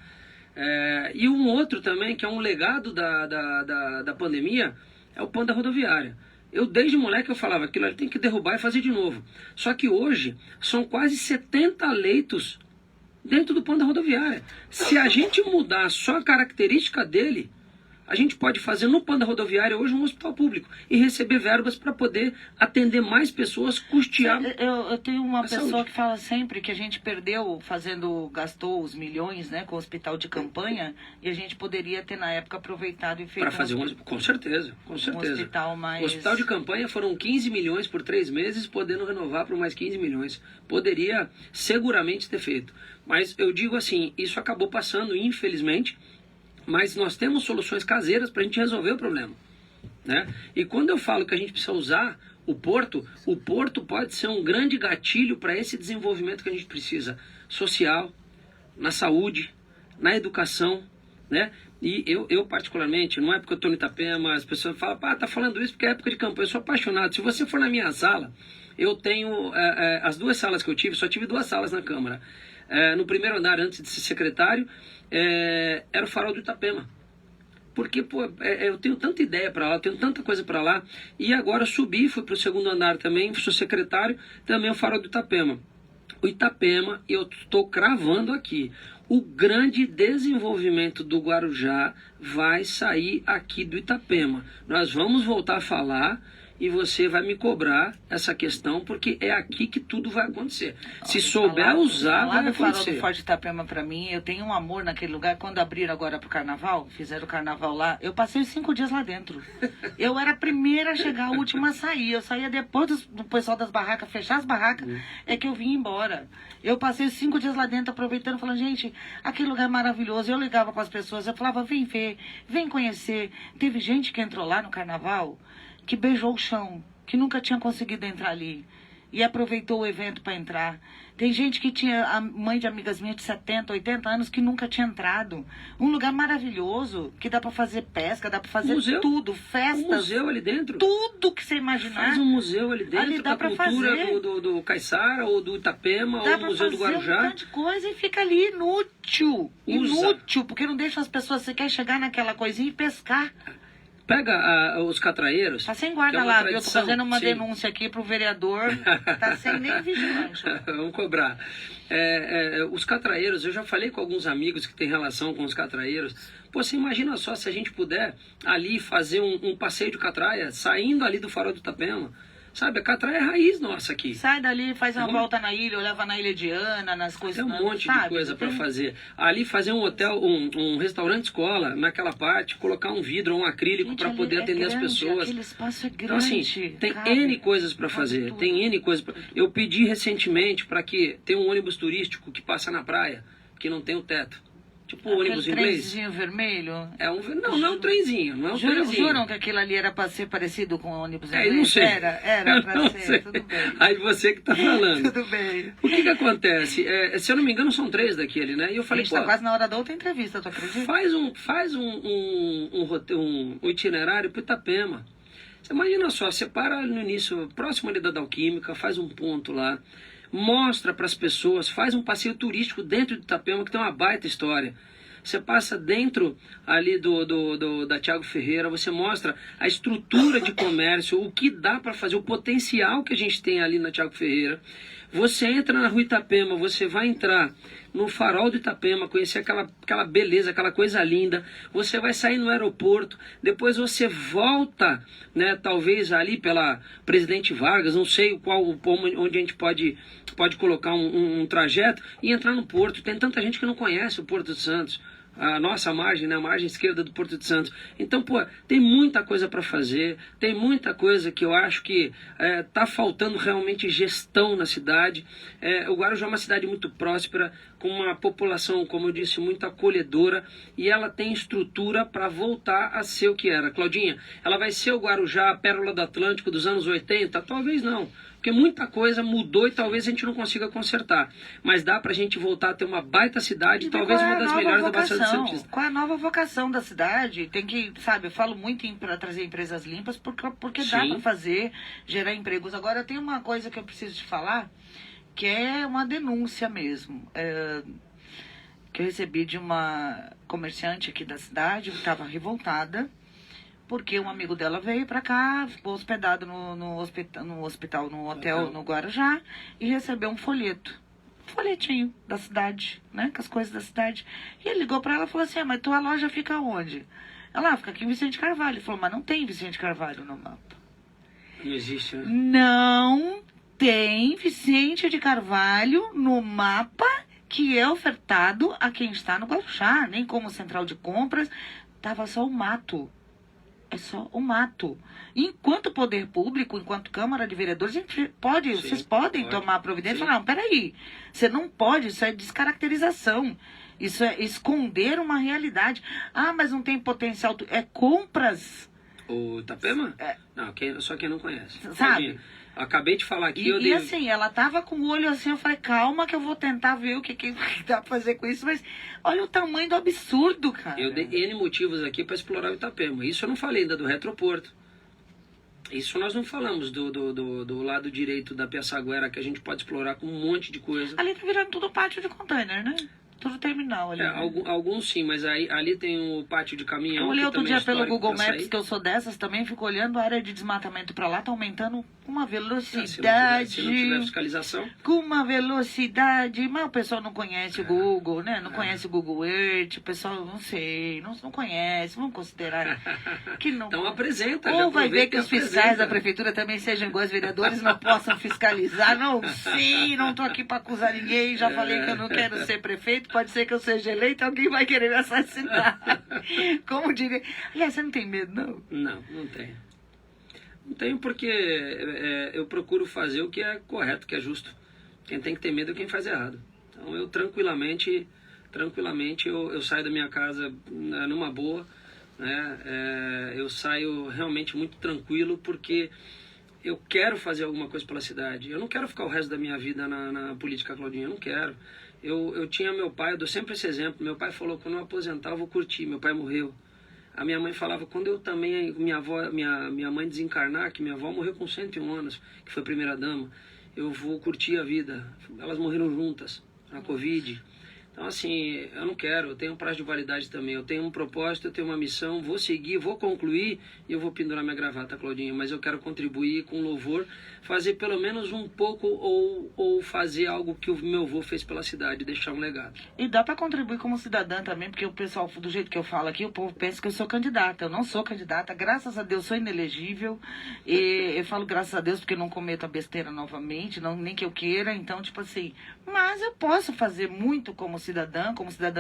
E um outro também, que é um legado da pandemia, é o Pão da Rodoviária. Eu, desde moleque, eu falava, aquilo ali tem que derrubar e fazer de novo. Só que hoje, são quase 70 leitos dentro do Pão da Rodoviária. Se a gente mudar só a característica dele, a gente pode fazer no Pão da Rodoviária hoje um hospital público e receber verbas para poder atender mais pessoas, custear. Eu tenho uma pessoa que fala sempre que a gente gastou os milhões, né, com o hospital de campanha, e a gente poderia ter na época aproveitado e feito para fazer com certeza. Um hospital mais... O hospital de campanha foram 15 milhões por 3 meses, podendo renovar por mais 15 milhões. Poderia seguramente ter feito. Mas eu digo assim, isso acabou passando, infelizmente. Mas nós temos soluções caseiras para a gente resolver o problema. Né? E quando eu falo que a gente precisa usar o porto pode ser um grande gatilho para esse desenvolvimento que a gente precisa. Social, na saúde, na educação. Né? E eu particularmente, não é porque eu estou no Itapema, as pessoas falam, tá falando isso porque é época de campanha. Eu sou apaixonado. Se você for na minha sala, eu tenho as 2 salas que eu tive, só tive 2 salas na Câmara. No primeiro andar, antes de ser secretário, era o Farol do Itapema. Porque eu tenho tanta ideia para lá, tenho tanta coisa para lá. E agora subi, fui para o 2º andar também, sou secretário, também o Farol do Itapema. O Itapema, eu estou cravando aqui, o grande desenvolvimento do Guarujá vai sair aqui do Itapema. Nós vamos voltar a falar e você vai me cobrar essa questão, porque é aqui que tudo vai acontecer. Se souber usar, vai acontecer. Farol do Forte Itapema, para mim, eu tenho um amor naquele lugar. Quando abriram agora pro carnaval, fizeram o carnaval lá, eu passei 5 dias lá dentro. Eu era a primeira a chegar, a última a sair. Eu saía depois do pessoal das barracas, fechar as barracas, é que eu vim embora. Eu passei 5 dias lá dentro, aproveitando, falando, gente, aquele lugar é maravilhoso. Eu ligava com as pessoas, eu falava, vem ver, vem conhecer. Teve gente que entrou lá no carnaval que beijou o chão, que nunca tinha conseguido entrar ali. e aproveitou o evento para entrar. Tem gente que tinha, a mãe de amigas minhas de 70, 80 anos, que nunca tinha entrado. Um lugar maravilhoso, que dá para fazer pesca, dá para fazer Museu? tudo, Um festas, museu ali dentro. tudo que você imaginar. Faz um museu ali dentro Ali dá da pra cultura fazer. do Caiçara, ou do Itapema, Dá ou do pra Museu do fazer um Guarujá. monte de coisa e fica ali inútil. Usa. Inútil, porque não deixa as pessoas, você quer chegar naquela coisinha e pescar. Pega os catraeiros. Tá sem que guarda é uma lá, viu? Tô tradição, fazendo uma sim. denúncia aqui pro vereador. Tá sem nem vigilante. Vamos cobrar. Os catraeiros, eu já falei com alguns amigos que têm relação com os catraeiros. Pô, você imagina só se a gente puder ali fazer um passeio de catraia, saindo ali do Farol do Itapema. Sabe, a catraia é raiz nossa aqui. Sai dali, faz uma volta na ilha, ou leva na Ilha de Ana, nas coisas. Tem um monte sabe? de coisa para Tem- fazer. Ali fazer um hotel, um restaurante escola naquela parte, colocar um vidro ou um acrílico Gente, para ali poder é atender as grande, pessoas. Aquele espaço é grande. Então, assim, tem cabe. N coisas para Cabe fazer. tudo. Tem N coisas. Eu pedi recentemente para que tenha um ônibus turístico que passa na praia, que não tem o teto. Tipo o ônibus Aquele inglês. trenzinho vermelho. Não é um trenzinho, não é um trenzinho. Juram que aquilo ali era para ser parecido com o ônibus Eu inglês? não sei. Era Eu para não ser, sei. tudo bem. Aí você que tá falando. Tudo bem. O que acontece? Se eu não me engano, são 3 daquele, né? E eu A falei, gente pô, tá quase na hora da outra entrevista, tu acredita? faz um itinerário pro Itapema. Você imagina só, você para no início, próximo ali da Dalquímica, faz um ponto lá, mostra para as pessoas, faz um passeio turístico dentro do Itapema, que tem uma baita história. Você passa dentro ali da Tiago Ferreira, você mostra a estrutura de comércio, o que dá para fazer, o potencial que a gente tem ali na Tiago Ferreira. Você entra na Rua Itapema, você vai entrar no Farol do Itapema, conhecer aquela beleza, aquela coisa linda. Você vai sair no aeroporto, depois você volta, né, talvez ali pela Presidente Vargas, não sei onde a gente pode colocar um trajeto e entrar no porto. Tem tanta gente que não conhece o Porto de Santos. A nossa margem, né, a margem esquerda do Porto de Santos. Então, pô, tem muita coisa para fazer, tem muita coisa que eu acho que tá faltando realmente gestão na cidade. O Guarujá é uma cidade muito próspera, com uma população, como eu disse, muito acolhedora, e ela tem estrutura para voltar a ser o que era. Claudinha, ela vai ser o Guarujá, a pérola do Atlântico dos anos 80? Talvez não. Porque muita coisa mudou e talvez a gente não consiga consertar. Mas dá pra gente voltar a ter uma baita cidade, E talvez qual é uma a das nova melhores da Baixada vocação? Santista. Qual é a nova vocação da cidade? Tem que, sabe, eu falo muito para trazer empresas limpas, porque dá Sim. para fazer, gerar empregos. Agora, tem uma coisa que eu preciso te falar, que é uma denúncia mesmo. Que eu recebi de uma comerciante aqui da cidade, que estava revoltada, porque um amigo dela veio para cá, ficou hospedado no hotel no Guarujá, e recebeu um folhetinho da cidade, né, com as coisas da cidade. E ele ligou para ela e falou assim, mas tua loja fica onde? Ela, fica aqui em Vicente Carvalho. Ele falou, mas não tem Vicente Carvalho no mapa. Não existe, né? Não tem Vicente de Carvalho no mapa que é ofertado a quem está no Guarujá, nem como central de compras. Tava só o mato. É só o mato. Enquanto poder público, enquanto Câmara de Vereadores, a gente pode, Sim, vocês podem pode. tomar providência e Sim. falar, não, peraí, você não pode, isso é descaracterização. Isso é esconder uma realidade. Ah, mas não tem potencial. É compras. O Itapema? Não, só quem não conhece. Sabe? Claudinha, acabei de falar aqui, E assim, ela tava com o olho assim, eu falei, calma que eu vou tentar ver o que dá pra fazer com isso, mas olha o tamanho do absurdo, cara. Eu dei N motivos aqui para explorar o Itapema. Isso eu não falei ainda do retroporto. Isso nós não falamos do lado direito da Piaçaguera, que a gente pode explorar com um monte de coisa. Ali tá virando tudo pátio de container, né? Tudo terminal ali. É, né? alguns sim, mas ali tem o pátio de caminhão. Eu olhei que outro também é dia pelo histórico Google pra Maps, sair. que eu sou dessas também, fico olhando a área de desmatamento pra lá, tá aumentando com uma Se velocidade. não tiver fiscalização. Com uma velocidade, mas o pessoal não conhece o Google, né? Não conhece o Google Earth, o pessoal, não sei, não conhece, vamos considerar que não. Então apresenta. já Ou vai ver aproveita que e os fiscais apresenta. da prefeitura também sejam iguais vereadores, não possam fiscalizar. Não sei, não tô aqui para acusar ninguém, já falei que eu não quero ser prefeito, pode ser que eu seja eleito, alguém vai querer me assassinar. Como diria. Aliás, você não tem medo, não? Não tenho. Não tenho porque eu procuro fazer o que é correto, que é justo. Quem tem que ter medo é quem faz errado. Então eu tranquilamente eu saio da minha casa numa boa, né? Eu saio realmente muito tranquilo porque eu quero fazer alguma coisa pela cidade. Eu não quero ficar o resto da minha vida na política, Claudinha, eu não quero. Eu tinha meu pai, eu dou sempre esse exemplo, meu pai falou, quando eu aposentar eu vou curtir, meu pai morreu. A minha mãe falava, quando eu também, minha mãe desencarnar, que minha avó morreu com 101 anos, que foi primeira dama, eu vou curtir a vida. Elas morreram juntas, na Covid. Então, assim, eu não quero, eu tenho um prazo de validade também, eu tenho um propósito, eu tenho uma missão, vou seguir, vou concluir e eu vou pendurar minha gravata, Claudinha, mas eu quero contribuir com louvor, fazer pelo menos um pouco ou fazer algo que o meu avô fez pela cidade, deixar um legado. E dá para contribuir como cidadã também, porque o pessoal, do jeito que eu falo aqui, o povo pensa que eu sou candidata. Eu não sou candidata, graças a Deus sou inelegível. E eu falo graças a Deus porque eu não cometo a besteira novamente, não, nem que eu queira. Então, tipo assim, mas eu posso fazer muito como cidadã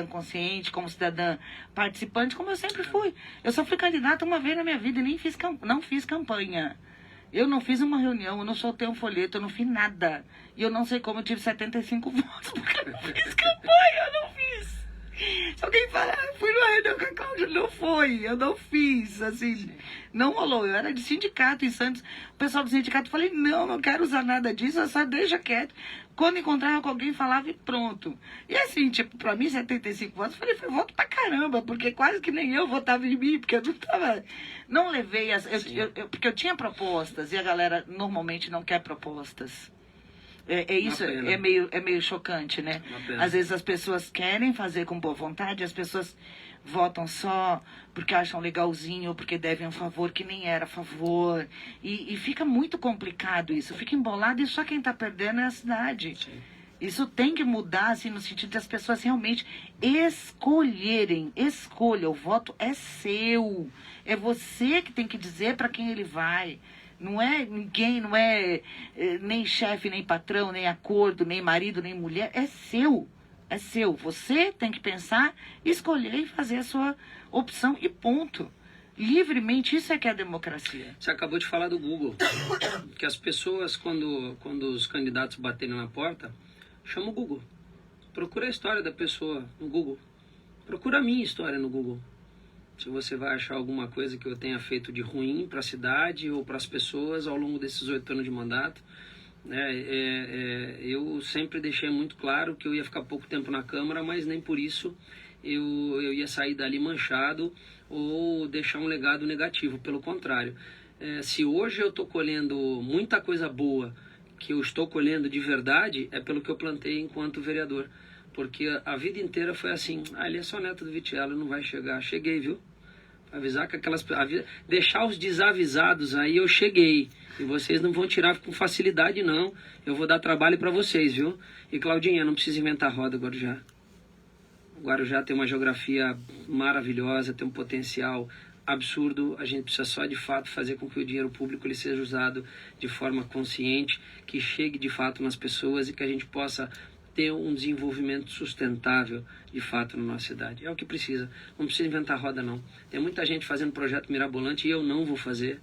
consciente, como cidadã participante, como eu sempre fui. Eu só fui candidata uma vez na minha vida e nem não fiz campanha. Eu não fiz uma reunião, eu não soltei um folheto, eu não fiz nada. E eu não sei como eu tive 75 votos, porque eu não fiz campanha, eu não fiz. Se alguém falar, fui numa reunião com a Cláudia, não foi, eu não fiz, assim, não rolou. Eu era de sindicato em Santos, o pessoal do sindicato, falei, não quero usar nada disso, eu só deixa quieto. Quando encontrava com alguém, falava e pronto. E assim, tipo, pra mim, 75 votos, eu falei, voto pra caramba, porque quase que nem eu votava em mim, porque eu não tava... Não levei as... porque eu tinha propostas, e a galera normalmente não quer propostas. Isso, é meio chocante, né? Às vezes as pessoas querem fazer com boa vontade, as pessoas votam só porque acham legalzinho, ou porque devem um favor que nem era favor. E fica muito complicado isso, fica embolado e só quem está perdendo é a cidade. Sim. Isso tem que mudar, assim, no sentido de as pessoas realmente escolherem. Escolha, o voto é seu. É você que tem que dizer para quem ele vai. Não é ninguém, não é nem chefe, nem patrão, nem acordo, nem marido, nem mulher. É seu. É seu. Você tem que pensar, escolher e fazer a sua opção e ponto. Livremente, isso é que é a democracia. Você acabou de falar do Google. Que as pessoas, quando os candidatos baterem na porta, chama o Google. Procura a história da pessoa no Google. Procura a minha história no Google. Se você vai achar alguma coisa que eu tenha feito de ruim para a cidade ou para as pessoas ao longo desses 8 anos de mandato, né? Eu sempre deixei muito claro que eu ia ficar pouco tempo na Câmara, mas nem por isso eu ia sair dali manchado ou deixar um legado negativo. Pelo contrário, se hoje eu estou colhendo muita coisa boa, que eu estou colhendo de verdade, é pelo que eu plantei enquanto vereador. Porque a vida inteira foi assim, ele é só neto do Vitiello, não vai chegar. Cheguei, viu? Avisar que deixar os desavisados aí, eu cheguei. E vocês não vão tirar com facilidade, não. Eu vou dar trabalho para vocês, viu? E Claudinha, não precisa inventar roda, Guarujá. O Guarujá tem uma geografia maravilhosa, tem um potencial absurdo. A gente precisa só, de fato, fazer com que o dinheiro público ele seja usado de forma consciente, que chegue, de fato, nas pessoas e que a gente possa ter um desenvolvimento sustentável, de fato, na nossa cidade. É o que precisa. Não precisa inventar roda, não. Tem muita gente fazendo projeto mirabolante e eu não vou fazer.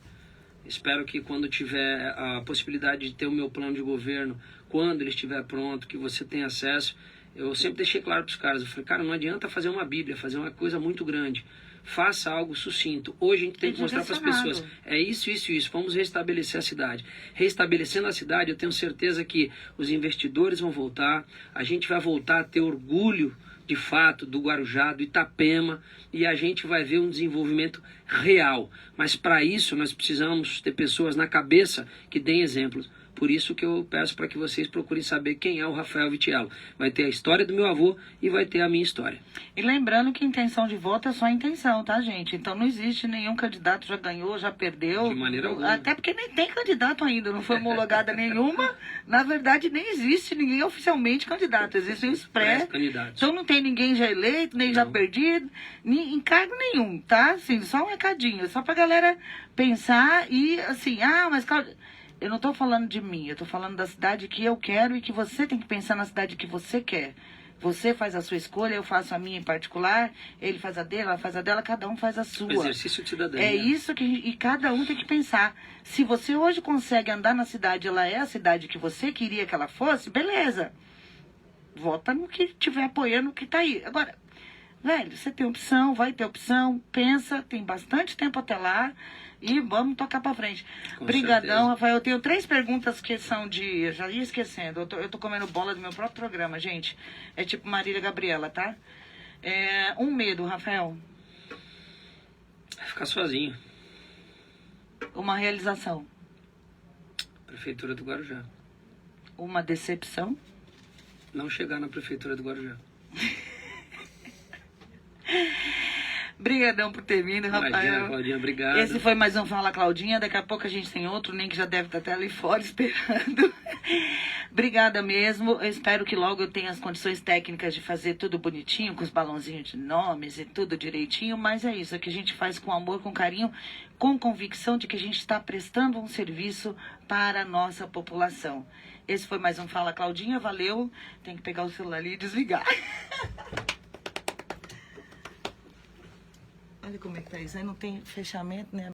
Espero que quando tiver a possibilidade de ter o meu plano de governo, quando ele estiver pronto, que você tenha acesso, eu sempre deixei claro para os caras. Eu falei, cara, não adianta fazer uma bíblia, fazer uma coisa muito grande. Faça algo sucinto. Hoje a gente tem que mostrar para as pessoas, é isso, isso, isso. Vamos restabelecer a cidade. Restabelecendo a cidade, eu tenho certeza que os investidores vão voltar, a gente vai voltar a ter orgulho, de fato, do Guarujá, do Itapema, e a gente vai ver um desenvolvimento real. Mas para isso nós precisamos ter pessoas na cabeça que deem exemplos. Por isso que eu peço para que vocês procurem saber quem é o Rafael Vitiello. Vai ter a história do meu avô e vai ter a minha história. E lembrando que intenção de voto é só intenção, tá, gente? Então não existe nenhum candidato já ganhou, já perdeu. De maneira alguma. Até porque nem tem candidato ainda, não foi homologada nenhuma. Na verdade, nem existe ninguém oficialmente candidato. Existem os pré-candidatos. Então não tem ninguém já eleito, nem já perdido, nem em cargo nenhum, tá? Assim, só um recadinho, só pra galera pensar e assim, mas Cláudia... Eu não estou falando de mim, eu estou falando da cidade que eu quero e que você tem que pensar na cidade que você quer. Você faz a sua escolha, eu faço a minha em particular, ele faz a dele, ela faz a dela, cada um faz a sua. Exercício de cidadania. É isso e cada um tem que pensar. Se você hoje consegue andar na cidade, ela é a cidade que você queria que ela fosse, beleza. Vota no que estiver apoiando o que está aí. Agora, velho, você tem opção, vai ter opção, pensa, tem bastante tempo até lá. E vamos tocar pra frente. Com Brigadão, certeza. Rafael. Eu tenho 3 perguntas que são de... Eu já ia esquecendo. Eu tô comendo bola do meu próprio programa, gente. É tipo Marília Gabriela, tá? Um medo, Rafael. Ficar sozinho. Uma realização. Prefeitura do Guarujá. Uma decepção. Não chegar na Prefeitura do Guarujá. Brigadão por ter vindo, Rafael. Imagina, Claudinha, obrigado. Esse foi mais um Fala Claudinha. Daqui a pouco a gente tem outro, nem que já deve estar até ali fora esperando. Obrigada mesmo. Eu espero que logo eu tenha as condições técnicas de fazer tudo bonitinho, com os balãozinhos de nomes e tudo direitinho. Mas é isso, é que a gente faz com amor, com carinho, com convicção de que a gente está prestando um serviço para a nossa população. Esse foi mais um Fala Claudinha. Valeu. Tem que pegar o celular ali e desligar. Olha como é que tá isso. Aí não tem fechamento, né?